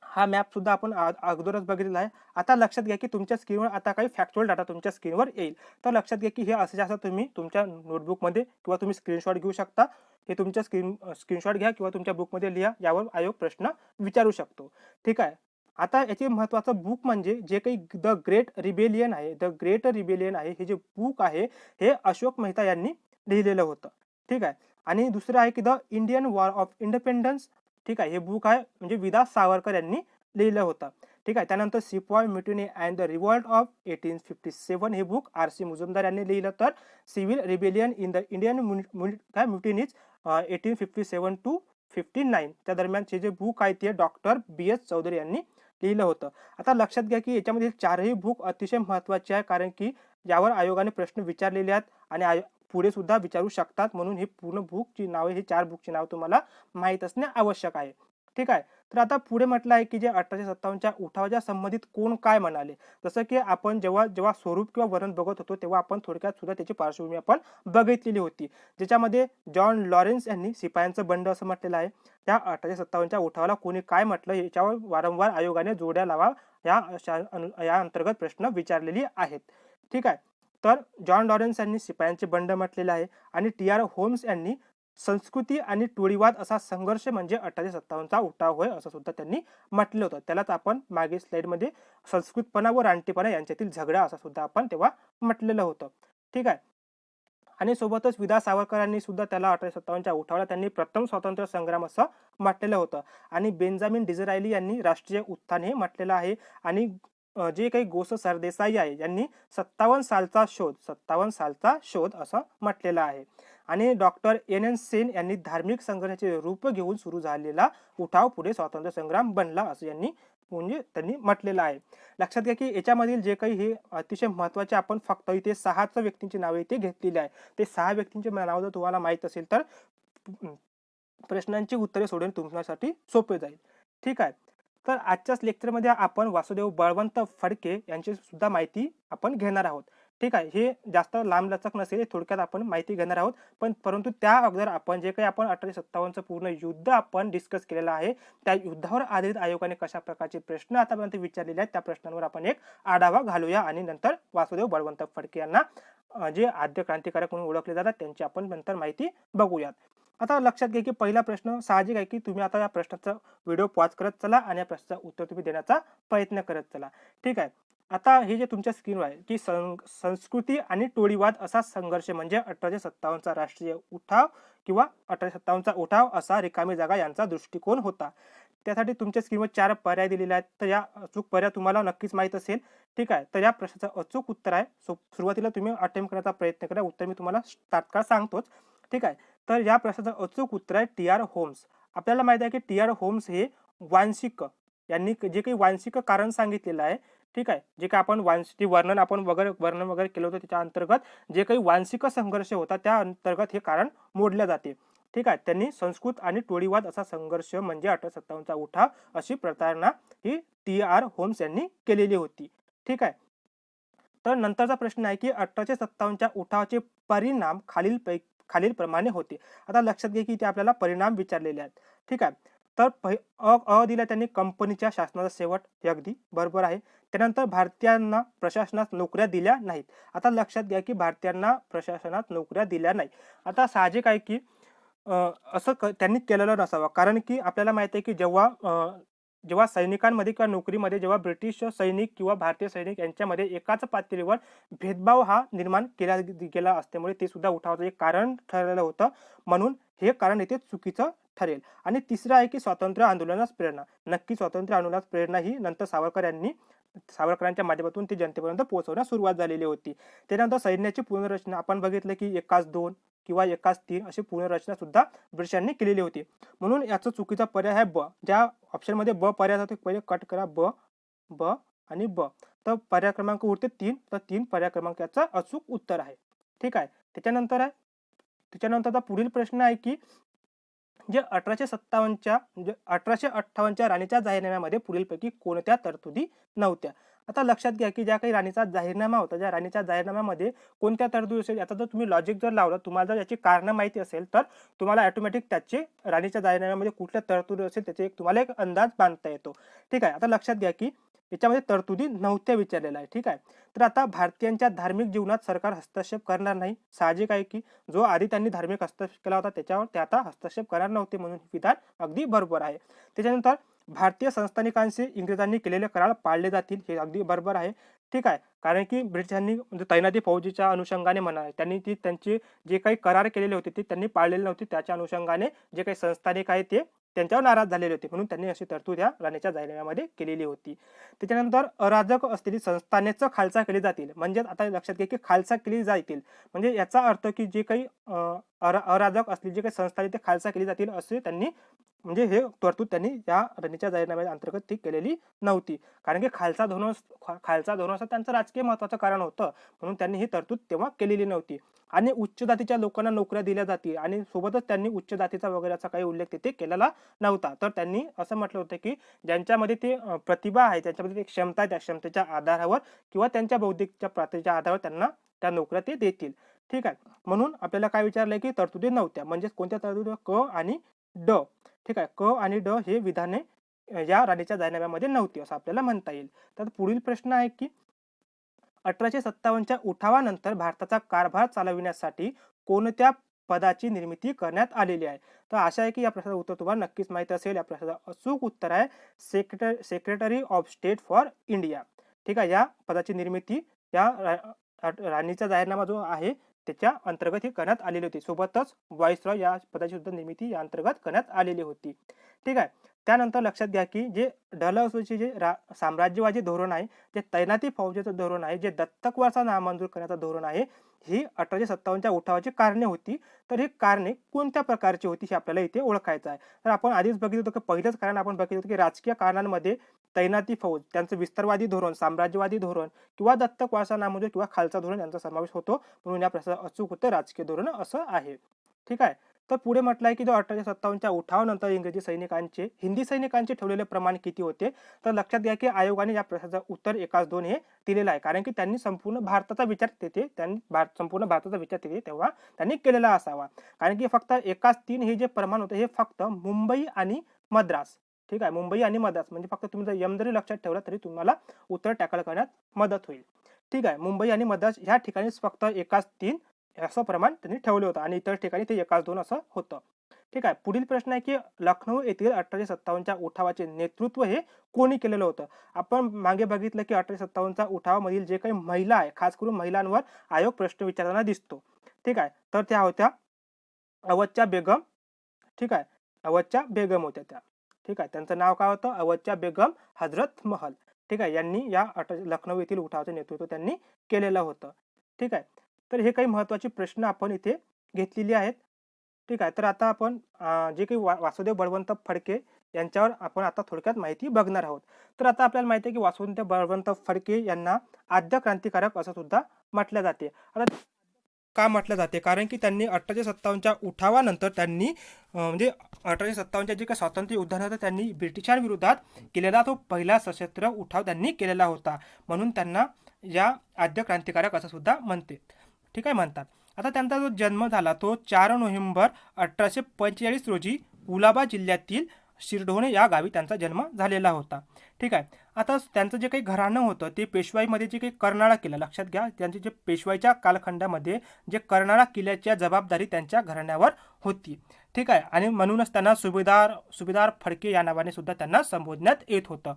हा मॅप सुद्धा आपण अगोदरच बघितलेला आहे. आता लक्षात घ्या की तुमच्या स्क्रीनवर आता काही फॅक्च्युअल डाटा तुमच्या स्क्रीनवर येईल. तर लक्षात घ्या की हे असं तुम्ही तुमच्या नोटबुकमध्ये किंवा तुम्ही स्क्रीनशॉट घेऊ शकता. हे तुमच्या स्क्रीनशॉट घ्या किंवा तुमच्या बुकमध्ये लिहा, यावर आयोग प्रश्न विचारू शकतो. ठीक आहे. आता याचे महत्त्वाचं बुक म्हणजे जे काही द ग्रेट रिबेलियन आहे, हे जे बुक आहे हे अशोक मेहता यांनी लिहिलेलं होतं. ठीक आहे. आणि दुसरं आहे की the Indian war of independence. ठीक आहे. हे बुक आहे म्हणजे विदा सावरकर यांनी लिहिलं होतं. ठीक आहे. त्यानंतर sepoy mutiny and the revolt of 1857 हे बुक R.C. मुजुमदार यांनी लिहिलं. तर civil rebellion in the Indian mutinies 1857 to 59 त्या दरम्यानचे जे बुक आहे ते डॉक्टर B.S. चौधरी यांनी लिहिलं होतं. आता लक्षात घ्या की याच्यामध्ये चारही बुक अतिशय महत्त्वाचे आहे, कारण की यावर आयोगाने प्रश्न विचारलेले आहेत आणि पुढे सुद्धा विचारू शकतात. म्हणून हे पूर्ण बुकची नावे, हे 4 बुकची नाव तुम्हाला माहीत असणे आवश्यक आहे. ठीक आहे. तर आता पुढे म्हटलं आहे, की जे 1857च्या उठावाच्या संबंधित कोण काय म्हणाले? जसं की आपण जेव्हा जेव्हा स्वरूप किंवा वर्णन बघत होतो, तेव्हा आपण थोडक्यात सुद्धा त्याची पार्श्वभूमी आपण बघितलेली होती. ज्याच्यामध्ये जॉन लॉरेन्स यांनी शिपायांचं बंड असं म्हटलेलं आहे. त्या 1857च्या उठावाला कोणी काय म्हटलं याच्यावर वारंवार आयोगाने जोड्या लावा या अंतर्गत प्रश्न विचारलेली आहेत. ठीक आहे. तर जॉन लॉरेन्स यांनी शिपायांचे बंड म्हटलेलं आहे आणि टी.आर. होम्स यांनी संस्कृती आणि टोळीवाद असा संघर्ष म्हणजे 1857चा उठाव होय असं सुद्धा त्यांनी म्हटलं होतं. त्यालाच आपण मागील स्लाइडमध्ये संस्कृतपणा व रानटीपणा यांच्यातील झगडा असं सुद्धा आपण तेव्हा म्हटलेलं होतं. ठीक आहे. आणि सोबतच विदा सावरकरांनी सुद्धा त्याला 1857च्या उठावाला त्यांनी प्रथम स्वातंत्र्य संग्राम असं म्हटलेलं होतं आणि बेंजामिन डिझरायली यांनी राष्ट्रीय उत्थान हे म्हटलेलं आहे आणि जे काही गोस सरदेसाई आहे यांनी 57 सालचा शोध असं म्हटलेलं आहे आणि डॉक्टर एन एन सेन यांनी धार्मिक संघर्षाचे रूप घेऊन सुरू झालेला उठाव पुढे स्वातंत्र्य संग्राम बनला असं यांनी म्हणजे त्यांनी म्हटलेलं आहे. लक्षात घ्या की याच्यामधील जे काही हे अतिशय महत्त्वाचे आपण फक्त इथे 6 व्यक्तींची नावे इथे घेतलेली आहे. ते 6 व्यक्तींची नाव जर तुम्हाला माहीत असेल तर प्रश्नांची उत्तरे सोडवणे तुमच्यासाठी सोपे जाईल. ठीक आहे. तर आजच्याच लेक्चरमध्ये आपण वासुदेव बळवंत फडके यांची सुद्धा माहिती आपण घेणार आहोत. ठीक आहे. हे जास्त लांबलचक नसेल, थोडक्यात आपण माहिती घेणार आहोत. परंतु त्या अगोदर आपण जे काही आपण 1857चं पूर्ण युद्ध आपण डिस्कस केलेलं आहे, त्या युद्धावर आधारित आयोगाने कशा प्रकारचे प्रश्न आतापर्यंत विचारलेले आहेत, त्या प्रश्नांवर आपण एक आढावा घालूया आणि नंतर वासुदेव बळवंत फडके यांना जे आद्य क्रांतिकारक म्हणून ओळखले जातात त्यांची आपण नंतर माहिती बघूयात. आता लक्षात घ्या की पहिला प्रश्न साहजिक आहे की तुम्ही आता या प्रश्नाचा व्हिडिओ पॉज करत चला आणि या प्रश्नाचं उत्तर तुम्ही देण्याचा प्रयत्न करत चला. ठीक आहे. आता हे जे तुमच्या स्क्रीनवर आहे की संस्कृती आणि टोळीवाद असा संघर्ष म्हणजे 1857चा राष्ट्रीय उठाव किंवा 1857चा उठाव असा रिकामी जागा यांचा दृष्टिकोन होता. त्यासाठी तुमच्या स्क्रीनवर 4 पर्याय दिलेले आहेत. तर या अचूक पर्याय तुम्हाला नक्कीच माहीत असेल. ठीक आहे. तर या प्रश्नाचं अचूक उत्तर आहे. सुरुवातीला तुम्ही अटेम्प्ट करण्याचा प्रयत्न करा. उत्तर मी तुम्हाला तात्काळ सांगतोच. ठीक आहे. तर या प्रश्नाचं अचूक उत्तर आहे टी.आर. होम्स. आपल्याला माहिती आहे की टी.आर. होम्स हे वांशिक यांनी जे काही वांशिक कारण सांगितलेलं आहे. ठीक आहे. जे काही आपण वर्णन वगैरे केलं होतं त्याच्या अंतर्गत जे काही वांशिक संघर्ष होता त्या अंतर्गत हे कारण मोडले जाते. ठीक आहे. त्यांनी संस्कृत आणि टोळीवाद असा संघर्ष म्हणजे 1857चा उठाव अशी प्रतारणा ही टी.आर. होम्स यांनी केलेली होती. ठीक आहे. तर नंतरचा प्रश्न आहे की 1857च्या उठावाचे परिणाम खालीलप्रमाणे होते. आता लक्षात घ्या की ते आपल्याला परिणाम विचारलेले आहेत. ठीक आहे. तर अ दिला त्यांनी कंपनीच्या शासनाचा शेवट हे अगदी बरोबर आहे. त्यानंतर भारतीयांना प्रशासनात नोकऱ्या दिल्या नाहीत. आता लक्षात घ्या की भारतीयांना प्रशासनात नोकऱ्या दिल्या नाही. आता साहजिक आहे की असं त्यांनी केलेलं नसावं कारण की आपल्याला माहिती आहे की जेव्हा सैनिकांमध्ये किंवा नोकरीमध्ये जेव्हा ब्रिटिश सैनिक किंवा भारतीय सैनिक यांच्यामध्ये एकाच पातळीवर भेदभाव हा निर्माण केला गेला असल्यामुळे ते सुद्धा उठावाचं एक कारण ठरलेलं होतं. म्हणून हे कारण इथे चुकीचं ठरेल. आणि तिसरं आहे की स्वातंत्र्य आंदोलनास प्रेरणा. नक्की स्वातंत्र्य आंदोलनास प्रेरणा ही नंतर सावरकरांच्या माध्यमातून ती जनतेपर्यंत पोहोचवण्यास सुरुवात झालेली होती. त्यानंतर सैन्याची पुनर्रचना आपण बघितलं की 1-2 किंवा 1-3 अशी पुनर्रचना सुद्धा ब्रिटिशांनी केलेली होती. म्हणून याचा चुकीचा पर्याय आहे ब. ज्या ऑप्शनमध्ये ब पर्याय होता ते पहिले कट करा. ब आणि ब. तर पर्याय क्रमांक उरते 3. तर 3 पर्याय क्रमांक याचं अचूक उत्तर आहे. ठीक आहे. त्याच्यानंतरचा पुढील प्रश्न आहे की जे 1858च्या राणीच्या जाहीरनाम्यामध्ये पुढीलपैकी कोणत्या तरतुदी नव्हत्या. आता लक्षात घ्या की ज्या काही राणीचा जाहीरनामा होता, ज्या राणीच्या जाहीरनाम्यामध्ये कोणत्या तरतुदी असेल याचा जर तुम्ही लॉजिक जर लावलं, तुम्हाला जर याची कारणं माहिती असेल तर तुम्हाला ऑटोमॅटिक त्याचे राणीच्या जाहीरनाम्यामध्ये कुठल्या तरतुदी असेल त्याचे तुम्हाला एक अंदाज बांधता येतो. ठीक आहे. आता लक्षात घ्या की याच्यामध्ये तरतुदी नव्हत्या विचारलेला आहे. ठीक आहे. तर आता भारतीयांच्या धार्मिक जीवनात सरकार हस्तक्षेप करणार नाही. साहजिक आहे की जो आधी त्यांनी धार्मिक हस्तक्षेप केला होता त्याच्यावर ते आता हस्तक्षेप करणार नव्हते म्हणून विधान अगदी बरोबर आहे. त्याच्यानंतर भारतीय संस्थानिकांशी इंग्रजांनी केलेले करार पाळले जातील हे अगदी बरोबर आहे. ठीक आहे. कारण की ब्रिटिशांनी म्हणजे तैनाती फौजीच्या अनुषंगाने म्हणा त्यांनी त्यांचे जे काही करार केलेले होते ते त्यांनी पाळलेले नव्हते. त्याच्या अनुषंगाने जे काही संस्थानिक आहे ते त्यांच्यावर नाराज झालेले होते म्हणून त्यांनी अशी तरतूद या राणीच्या जाहीरनाम्यामध्ये केलेली होती. त्याच्यानंतर अराजक असलेली संस्थानेच खालसा केली जातील. म्हणजे आता लक्षात घ्या की खालसा केली जातील म्हणजे याचा अर्थ की जे काही अराजक असलेली जे काही संस्थाने ते खालसा केली जातील असे त्यांनी म्हणजे हे तरतूद त्यांनी या रणनीच्या जाहीरनाम्या अंतर्गत ती केलेली नव्हती. कारण की खालचा धोरण असं त्यांचं राजकीय महत्त्वाचं कारण होतं, म्हणून त्यांनी ही तरतूद तेव्हा केलेली नव्हती. आणि उच्च जातीच्या लोकांना नोकऱ्या दिल्या जातील आणि सोबतच त्यांनी उच्च जातीचा वगैरे असा काही उल्लेख तिथे केलेला नव्हता. तर त्यांनी असं म्हटलं होतं की ज्यांच्यामध्ये ते प्रतिभा आहे, त्यांच्यामध्ये ते क्षमता आहे, त्या क्षमतेच्या आधारावर किंवा त्यांच्या बौद्धिकच्या प्राप्तीच्या आधारावर त्यांना त्या नोकऱ्या ते देतील. ठीक आहे. म्हणून आपल्याला काय विचारलंय की तरतुदी नव्हत्या. म्हणजेच कोणत्या तरतुदी? क आणि ड. ठीक आहे. क आणि ड हे विधाने या राणीच्या जाहीरनाम्यामध्ये नव्हती असं आपल्याला म्हणता येईल. तर पुढील प्रश्न आहे की 1857च्या उठावानंतर भारताचा कारभार चालविण्यासाठी कोणत्या पदाची निर्मिती करण्यात आलेली आहे? तर आशा आहे की या प्रश्नाचं उत्तर तुम्हाला नक्कीच माहिती असेल. या प्रश्नाचं अचूक उत्तर आहे secretary of state for India. ठीक आहे. या पदाची निर्मिती या राणीचा जाहीरनामा जो आहे त्याच्या अंतर्गत ही करण्यात आलेली होती. सोबतच व्हाईसरॉय या पदाची सुद्धा निर्मिती या अंतर्गत करण्यात आलेली होती. ठीक आहे. त्यानंतर लक्षात घ्या की जे डलहौसीचे जे साम्राज्यवादी धोरण आहे, जे तैनाती फौजेचं धोरण आहे, जे दत्तक वारसा नामंजूर करण्याचं धोरण आहे, ही 1857च्या उठावाची कारणे होती. तर ही कारणे कोणत्या प्रकारची होती हे आपल्याला इथे ओळखायचं आहे. तर आपण आधीच बघितलं होतं की पहिलंच कारण आपण बघितलं होतं की राजकीय कारणांमध्ये तैनाती फौज, त्यांचं विस्तारवादी धोरण, साम्राज्यवादी धोरण किंवा दत्तक वारसा नामंजूर किंवा खालचा धोरण यांचा समावेश होतो. म्हणून या प्रश्नाचं अचूक उत्तर राजकीय धोरण असं आहे. ठीक आहे. तर पुढे म्हटलंय की जो 1857च्या उठावानंतर इंग्रजी सैनिकांचे हिंदी सैनिकांचे ठेवलेले प्रमाण किती होते? तर लक्षात घ्या की आयोगाने या प्रश्नाचं उत्तर 1:2 हे दिलेलं आहे. कारण की त्यांनी संपूर्ण भारताचा विचार संपूर्ण भारताचा विचार तेव्हा त्यांनी केलेला असावा. कारण की फक्त 1:3 हे जे प्रमाण होतं हे फक्त मुंबई आणि मद्रास. ठीक आहे. मुंबई आणि मद्रास म्हणजे फक्त तुम्ही जर यम जरी लक्षात ठेवला तरी तुम्हाला उत्तर टॅकल करण्यात मदत होईल. ठीक आहे. मुंबई आणि मद्रास ह्या ठिकाणीच फक्त 1:3 असं प्रमाण त्यांनी ठेवलं होतं आणि इतर ठिकाणी ते 1:2 असं होतं. ठीक आहे. पुढील प्रश्न आहे की लखनौ येथील 1857च्या उठावाचे नेतृत्व हे कोणी केलेलं होतं? आपण मागे बघितलं की 1857चा उठावामधील जे काही महिला आहे, खास करून महिलांवर आयोग प्रश्न विचारताना दिसतो. ठीक आहे. तर त्या होत्या अवधच्या बेगम. ठीक आहे. अवधच्या बेगम होत्या त्या. ठीक आहे. त्यांचं नाव काय होतं? अवधच्या बेगम हजरत महल. ठीक आहे. यांनी या लखनौ येथील उठावाचे नेतृत्व त्यांनी केलेलं होतं. ठीक आहे. तर हे काही महत्त्वाचे प्रश्न आपण इथे घेतलेले आहेत. ठीक आहे. तर आता आपण जे काही वासुदेव बळवंत फडके यांच्यावर आपण आता थोडक्यात माहिती बघणार आहोत. तर आता आपल्याला माहिती आहे की वासुदेव बळवंत फडके यांना आद्य क्रांतिकारक असं सुद्धा म्हटलं जाते. आता का म्हटलं जाते? कारण की त्यांनी 1857च्या उठावानंतर त्यांनी म्हणजे 1857च्या जे काही स्वातंत्र्य युद्धानंतर त्यांनी ब्रिटिशांविरोधात केलेला तो पहिला सशस्त्र उठाव त्यांनी केलेला होता. म्हणून त्यांना या आद्य क्रांतिकारक असं सुद्धा ठीक आहे म्हणतात. आता त्यांचा जो जन्म झाला तो 4 नोव्हेंबर 1845 रोजी कुलाबा जिल्ह्यातील शिरढोणे या गावी त्यांचा जन्म झालेला होता. ठीक आहे. आता त्यांचं जे काही घराणं होतं ते पेशवाईमध्ये जे काही कर्नाळा किल्ला, लक्षात घ्या त्यांचे जे पेशवाईच्या कालखंडामध्ये जे कर्नाळा किल्ल्याची जबाबदारी त्यांच्या घराण्यावर होती. ठीक आहे. आणि म्हणूनच त्यांना सुभेदार फडके या नावाने सुद्धा त्यांना संबोधण्यात येत होतं.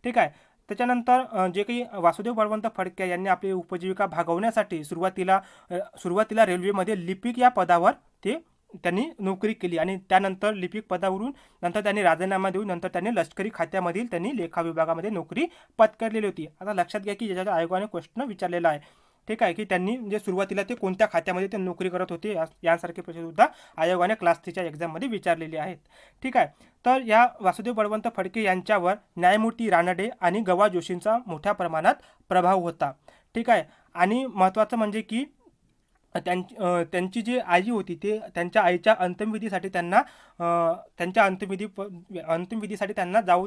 ठीक आहे. त्याच्यानंतर जे काही वासुदेव बळवंत फडके यांनी आपली उपजीविका भागवण्यासाठी सुरुवातीला रेल्वेमध्ये लिपिक या पदावर त्यांनी नोकरी केली आणि त्यानंतर लिपिक पदावरून नंतर त्यांनी राजीनामा देऊन नंतर त्यांनी लष्करी खात्यामधील त्यांनी लेखा विभागामध्ये नोकरी पत्करलेली होती. आता लक्षात घ्या की ज्याच्या आयोगाने प्रश्न विचारलेला आहे. ठीक आहे. की त्यांनी म्हणजे सुरुवातीला ते कोणत्या खात्यामध्ये ते नोकरी करत होते यासारखे प्रश्न सुद्धा आयोगाने क्लास 3च्या एक्झाममध्ये विचारलेले आहेत. ठीक आहे. तर या वासुदेव बळवंत फडके यांच्यावर न्यायमूर्ती रानडे आणि गवा जोशींचा मोठ्या प्रमाणात प्रभाव होता. ठीक आहे. आणि महत्त्वाचं म्हणजे की त्यांची जी आई होती ते त्यांच्या आईच्या अंतिमविधीसाठी त्यांच्या अंतिमविधीसाठी त्यांना जाऊ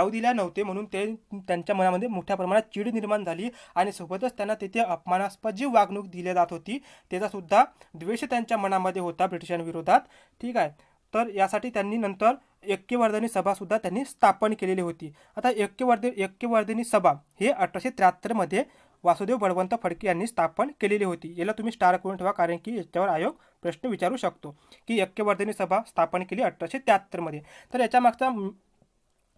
दिल्या नव्हते. म्हणून त्यांच्या मनामध्ये मोठ्या प्रमाणात चीड निर्माण झाली आणि सोबतच त्यांना तिथे अपमानास्पद जी वागणूक दिली जात होती त्याचा सुद्धा द्वेष त्यांच्या मनामध्ये होता ब्रिटिशांविरोधात. ठीक आहे. तर यासाठी त्यांनी नंतर ऐक्यवर्धिनी सभा सुद्धा त्यांनी स्थापन केलेली होती. आता ऐक्यवर्धिनी सभा हे 1873 मध्ये वासुदेव बळवंत फडके यांनी स्थापन केलेली होती. याला तुम्ही स्टार करून ठेवा कारण की याच्यावर आयोग प्रश्न विचारू शकतो की ऐक्यवर्धिनी सभा स्थापन केली 1873 मध्ये. तर याच्या मागचा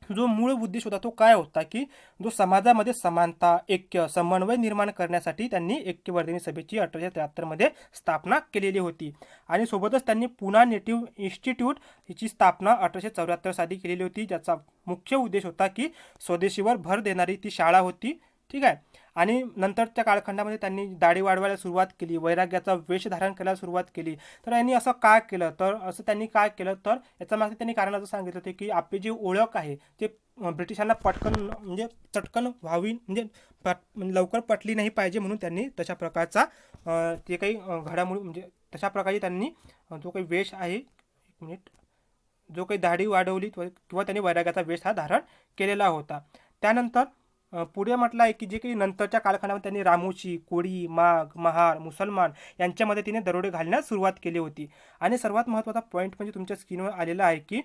जो मूळ उद्देश होता तो काय होता की जो समाजामध्ये समानता, ऐक्य, समन्वय निर्माण करण्यासाठी त्यांनी ऐक्यवर्धिनी सभेची 1873 मध्ये स्थापना केलेली होती. आणि सोबतच त्यांनी पुणा नेटिव्ह इन्स्टिट्यूट हिची स्थापना 1874 साली केलेली होती, ज्याचा मुख्य उद्देश होता की स्वदेशीवर भर देणारी ती शाळा होती. ठीक आहे. आणि नंतरच्या कालखंडामध्ये त्यांनी दाढी वाढवायला सुरुवात केली, वैराग्याचा वेश धारण करायला सुरुवात केली. तर यांनी असं काय केलं, तर असं त्यांनी काय केलं, तर याच्या मागे त्यांनी कारण असं सांगितलं होते की आपली जी ओळख आहे ते ब्रिटिशांना पटकन म्हणजे चटकन व्हावी, म्हणजे लवकर पटली नाही पाहिजे, म्हणून त्यांनी तशा प्रकारचा जे काही घडामोडी म्हणजे तशा प्रकारे त्यांनी जो काही वेश आहे, एक मिनिट, जो काही दाढी वाढवली किंवा त्यांनी वैराग्याचा वेश हा धारण केलेला होता. त्यानंतर पुढे म्हटलं आहे की जे काही नंतरच्या कालखंडामध्ये त्यांनी रामोशी, कोळी, माघ, महार, मुसलमान यांच्या मदतीने दरोडे घालण्यास सुरुवात केली होती. आणि सर्वात महत्त्वाचा पॉईंट म्हणजे तुमच्या स्क्रीनवर आलेला आहे की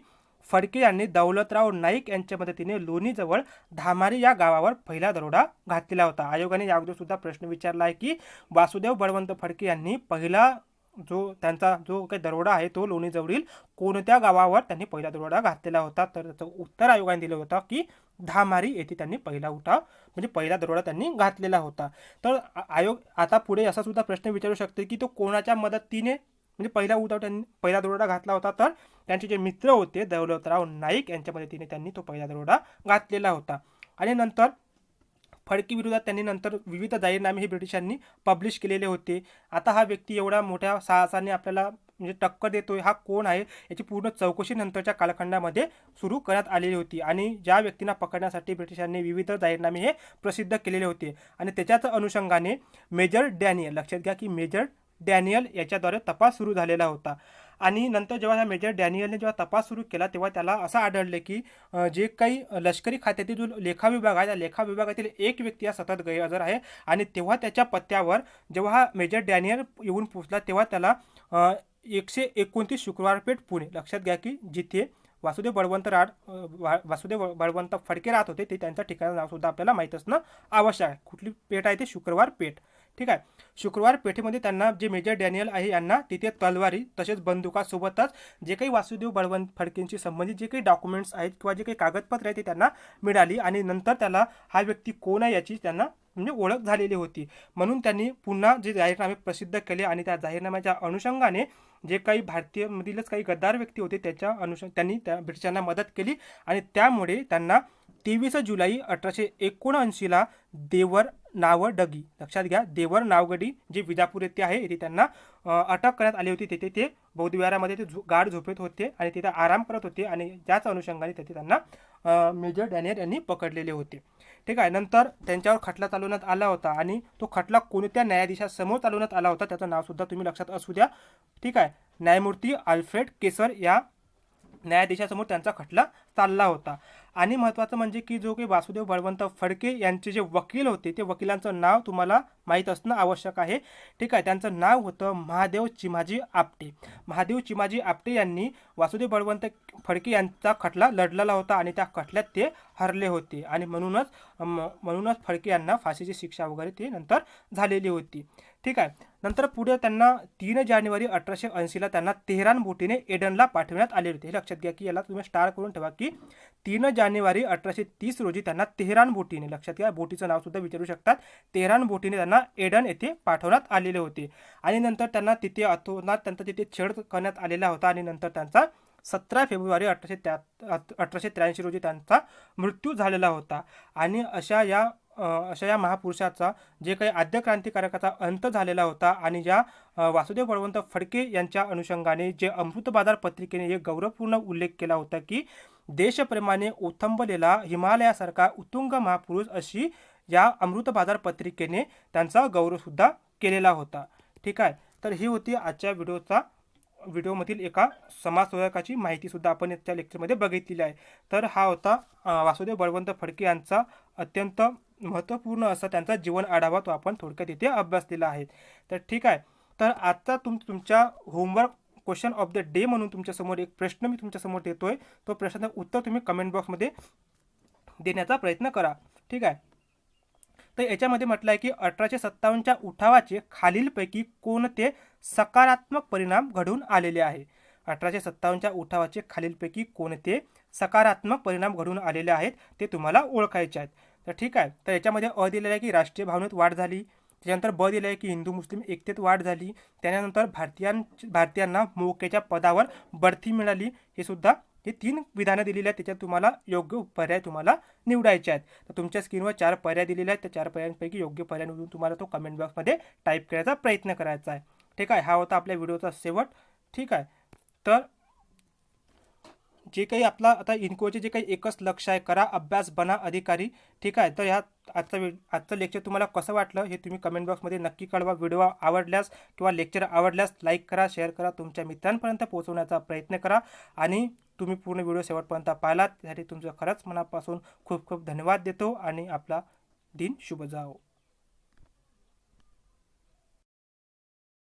फडके यांनी दौलतराव नाईक यांच्या मदतीने लोणीजवळ धामारी या गावावर पहिला दरोडा घातलेला होता. आयोगाने या अगोदर सुद्धा प्रश्न विचारला आहे की वासुदेव बळवंत फडके यांनी पहिला त्यांचा जो काही दरोडा आहे तो लोणीजवळील कोणत्या गावावर त्यांनी पहिला दरोडा घातलेला होता, तर त्याचं उत्तर आयोगाने दिलं होतं की धामारी येथे त्यांनी पहिला उठाव म्हणजे पहिला दरोडा त्यांनी घातलेला होता. तर आयोग आता पुढे असा सुद्धा प्रश्न विचारू शकते की तो कोणाच्या मदतीने म्हणजे त्यांनी पहिला दरोडा घातला होता, तर त्यांचे जे मित्र होते दौलतराव नाईक यांच्या मदतीने त्यांनी तो पहिला दरोडा घातलेला होता. आणि नंतर फडके विरोधात त्यांनी नंतर विविध जाहीरनामे हे ब्रिटिशांनी पब्लिश केलेले होते. आता हा व्यक्ती एवढा मोठ्या साहसाने आपल्याला म्हणजे टक्कर देतोय, हा कोण आहे याची पूर्ण चौकशी नंतरच्या कालखंडामध्ये सुरू करण्यात आलेली होती. आणि ज्या व्यक्तींना पकडण्यासाठी ब्रिटिशांनी विविध जाहीरनामे हे प्रसिद्ध केलेले होते आणि त्याच्याच अनुषंगाने मेजर डॅनियल, लक्षात घ्या की मेजर डॅनियल याच्याद्वारे तपास सुरू झालेला होता. आणि नंतर जेव्हा ह्या मेजर डॅनियलने जेव्हा तपास सुरू केला तेव्हा त्याला असं आढळले की जे काही लष्करी खात्यातील जो लेखा विभाग आहे त्या लेखा विभागातील एक व्यक्ती हा सतत गैरहजर आहे. आणि तेव्हा त्याच्या पत्त्यावर जेव्हा हा मेजर डॅनियल येऊन पोहोचला तेव्हा त्याला 129 शुक्रवार पेठ पुणे, लक्षात घ्या की जिथे वासुदेव बळवंत फडके राहत होते ते त्यांच्या ठिकाणाचं नाव सुद्धा आपल्याला माहीत असणं आवश्यक आहे. कुठली पेठ आहे ते शुक्रवार पेठ. ठीक आहे. शुक्रवार पेठेमध्ये त्यांना जे मेजर डॅनियल आहे यांना तिथे तलवारी तसेच बंदुकासोबतच जे काही वासुदेव बळवंत फडकेंशी संबंधित जे काही डॉक्युमेंट्स आहेत किंवा जे काही कागदपत्र आहेत ते त्यांना मिळाली. आणि नंतर त्याला हा व्यक्ती कोण आहे याची त्यांना म्हणजे ओळख झालेली होती. म्हणून त्यांनी पुन्हा जे जाहीरनामे प्रसिद्ध केले आणि त्या जाहीरनाम्याच्या अनुषंगाने जे काही भारतीयमधीलच काही गद्दार व्यक्ती होते त्यांनी त्या ब्रिटिशांना मदत केली. आणि त्यामुळे त्यांना 23 जुलै 1879ला देवर नावडगी, लक्षात घ्या देवर नावगडी जे विजापूर येथे आहे येथे त्यांना अटक करण्यात आली होती. तिथे ते बौद्धविहारामध्ये ते गाढ झोपेत होते आणि तिथे आराम करत होते आणि त्याच अनुषंगाने तिथे त्यांना मेजर डॅनियल यांनी पकडलेले होते. ठीक आहे. नंतर त्यांच्यावर खटला चालवण्यात आला होता आणि तो खटला कोणत्या न्यायाधीशासमोर चालवण्यात आला होता त्याचं नाव सुद्धा तुम्ही लक्षात असू द्या. ठीक आहे. न्यायमूर्ती अल्फ्रेड केसर या न्यायाधीशासमोर त्यांचा खटला चालला होता. आणि महत्त्वाचं म्हणजे की जो काही वासुदेव बळवंत फडके यांचे जे वकील होते ते वकिलांचं नाव तुम्हाला माहीत असणं आवश्यक आहे. ठीक आहे. त्यांचं नाव होतं महादेव चिमाजी आपटे. महादेव चिमाजी आपटे यांनी वासुदेव बळवंत फडके यांचा खटला लढलेला होता आणि त्या खटल्यात ते हरले होते आणि म्हणूनच फडके यांना फाशीची शिक्षा वगैरे ते नंतर झालेली होती. ठीक आहे. नंतर पुढे त्यांना 3 जानेवारी 1880ला त्यांना तेहरान बोटीने एडनला पाठवण्यात आले होते. हे लक्षात घ्या की याला तुम्ही स्टार करून ठेवा की 3 जानेवारी 1830 रोजी त्यांना तेहरान बोटीने, लक्षात घ्या बोटीचं नाव सुद्धा विचारू शकतात, तेहरान बोटीने त्यांना एडन येथे पाठवण्यात आलेले होते. आणि नंतर त्यांना तिथे अतोनात त्यांचा तिथे छेड करण्यात आलेला होता आणि नंतर त्यांचा 17 फेब्रुवारी 1883 रोजी त्यांचा मृत्यू झालेला होता. आणि अशा या महापुरुषाचा जे काही आद्य क्रांतिकारकाचा अंत झालेला होता आणि ज्या वासुदेव बळवंत फडके यांच्या अनुषंगाने जे अमृत बाजार पत्रिकेने एक गौरवपूर्ण उल्लेख केला होता की देशप्रेमाने ओथंबलेला हिमालयासारखा उत्तुंग महापुरुष, अशी या अमृत बाजार पत्रिकेने त्यांचा गौरवसुद्धा केलेला होता. ठीक आहे. तर ही होती आजच्या व्हिडिओमधील एका समाजसुधारकाची माहितीसुद्धा आपण याच्या लेक्चरमध्ये बघितलेली आहे. तर हा होता वासुदेव बळवंत फडके यांचा अत्यंत महत्त्वपूर्ण असा त्यांचा जीवन आढावा, तो आपण थोडक्यात इथे अभ्यासलेला आहे. तर ठीक आहे. तर आजचा तुमच्या homework question of the day म्हणून तुमच्यासमोर एक प्रश्न मी तुमच्यासमोर देतोय. तो प्रश्नाचं उत्तर तुम्ही कमेंट बॉक्समध्ये देण्याचा प्रयत्न करा. ठीक आहे. तर याच्यामध्ये म्हटलं आहे की 1857च्या उठावाचे खालीलपैकी कोणते सकारात्मक परिणाम घडून आलेले आहे. 1857च्या उठावाचे खालीलपैकी कोणते सकारात्मक परिणाम घडून आलेले आहेत ते तुम्हाला ओळखायचे आहेत. तर ठीक आहे. तर याच्यामध्ये अ दिलेलं आहे की राष्ट्रीय भावनेत वाढ झाली, त्याच्यानंतर ब दिलं आहे की हिंदू मुस्लिम एकतेत वाढ झाली, त्यानंतर भारतीयांना मोक्याच्या पदावर बढती मिळाली, हे सुद्धा ही 3 विधानं दिलेली आहेत, त्याच्यात तुम्हाला योग्य पर्याय तुम्हाला निवडायचे आहेत. तर तुमच्या स्क्रीनवर 4 पर्याय दिलेले आहेत. त्या 4 पर्यायांपैकी योग्य पर्याय निवडून तुम्हाला तो कमेंट बॉक्समध्ये टाईप करायचा प्रयत्न करायचा आहे. ठीक आहे. हा होता आपल्या व्हिडिओचा शेवट. ठीक आहे. तर जे काही आपला आता इन्कोचे जे काही एकच लक्ष आहे, करा अभ्यास, बना अधिकारी. ठीक आहे. तर ह्या आजचं लेक्चर तुम्हाला कसं वाटलं हे तुम्ही कमेंट बॉक्समध्ये नक्की कळवा. व्हिडिओ आवडल्यास किंवा लेक्चर आवडल्यास लाईक करा, शेअर करा, तुमच्या मित्रांपर्यंत पोहोचवण्याचा प्रयत्न करा. आणि तुम्ही पूर्ण व्हिडिओ शेवटपर्यंत पाहिलात त्यासाठी तुमचं खरंच मनापासून खूप खूप धन्यवाद देतो आणि आपला दिन शुभ जाओ.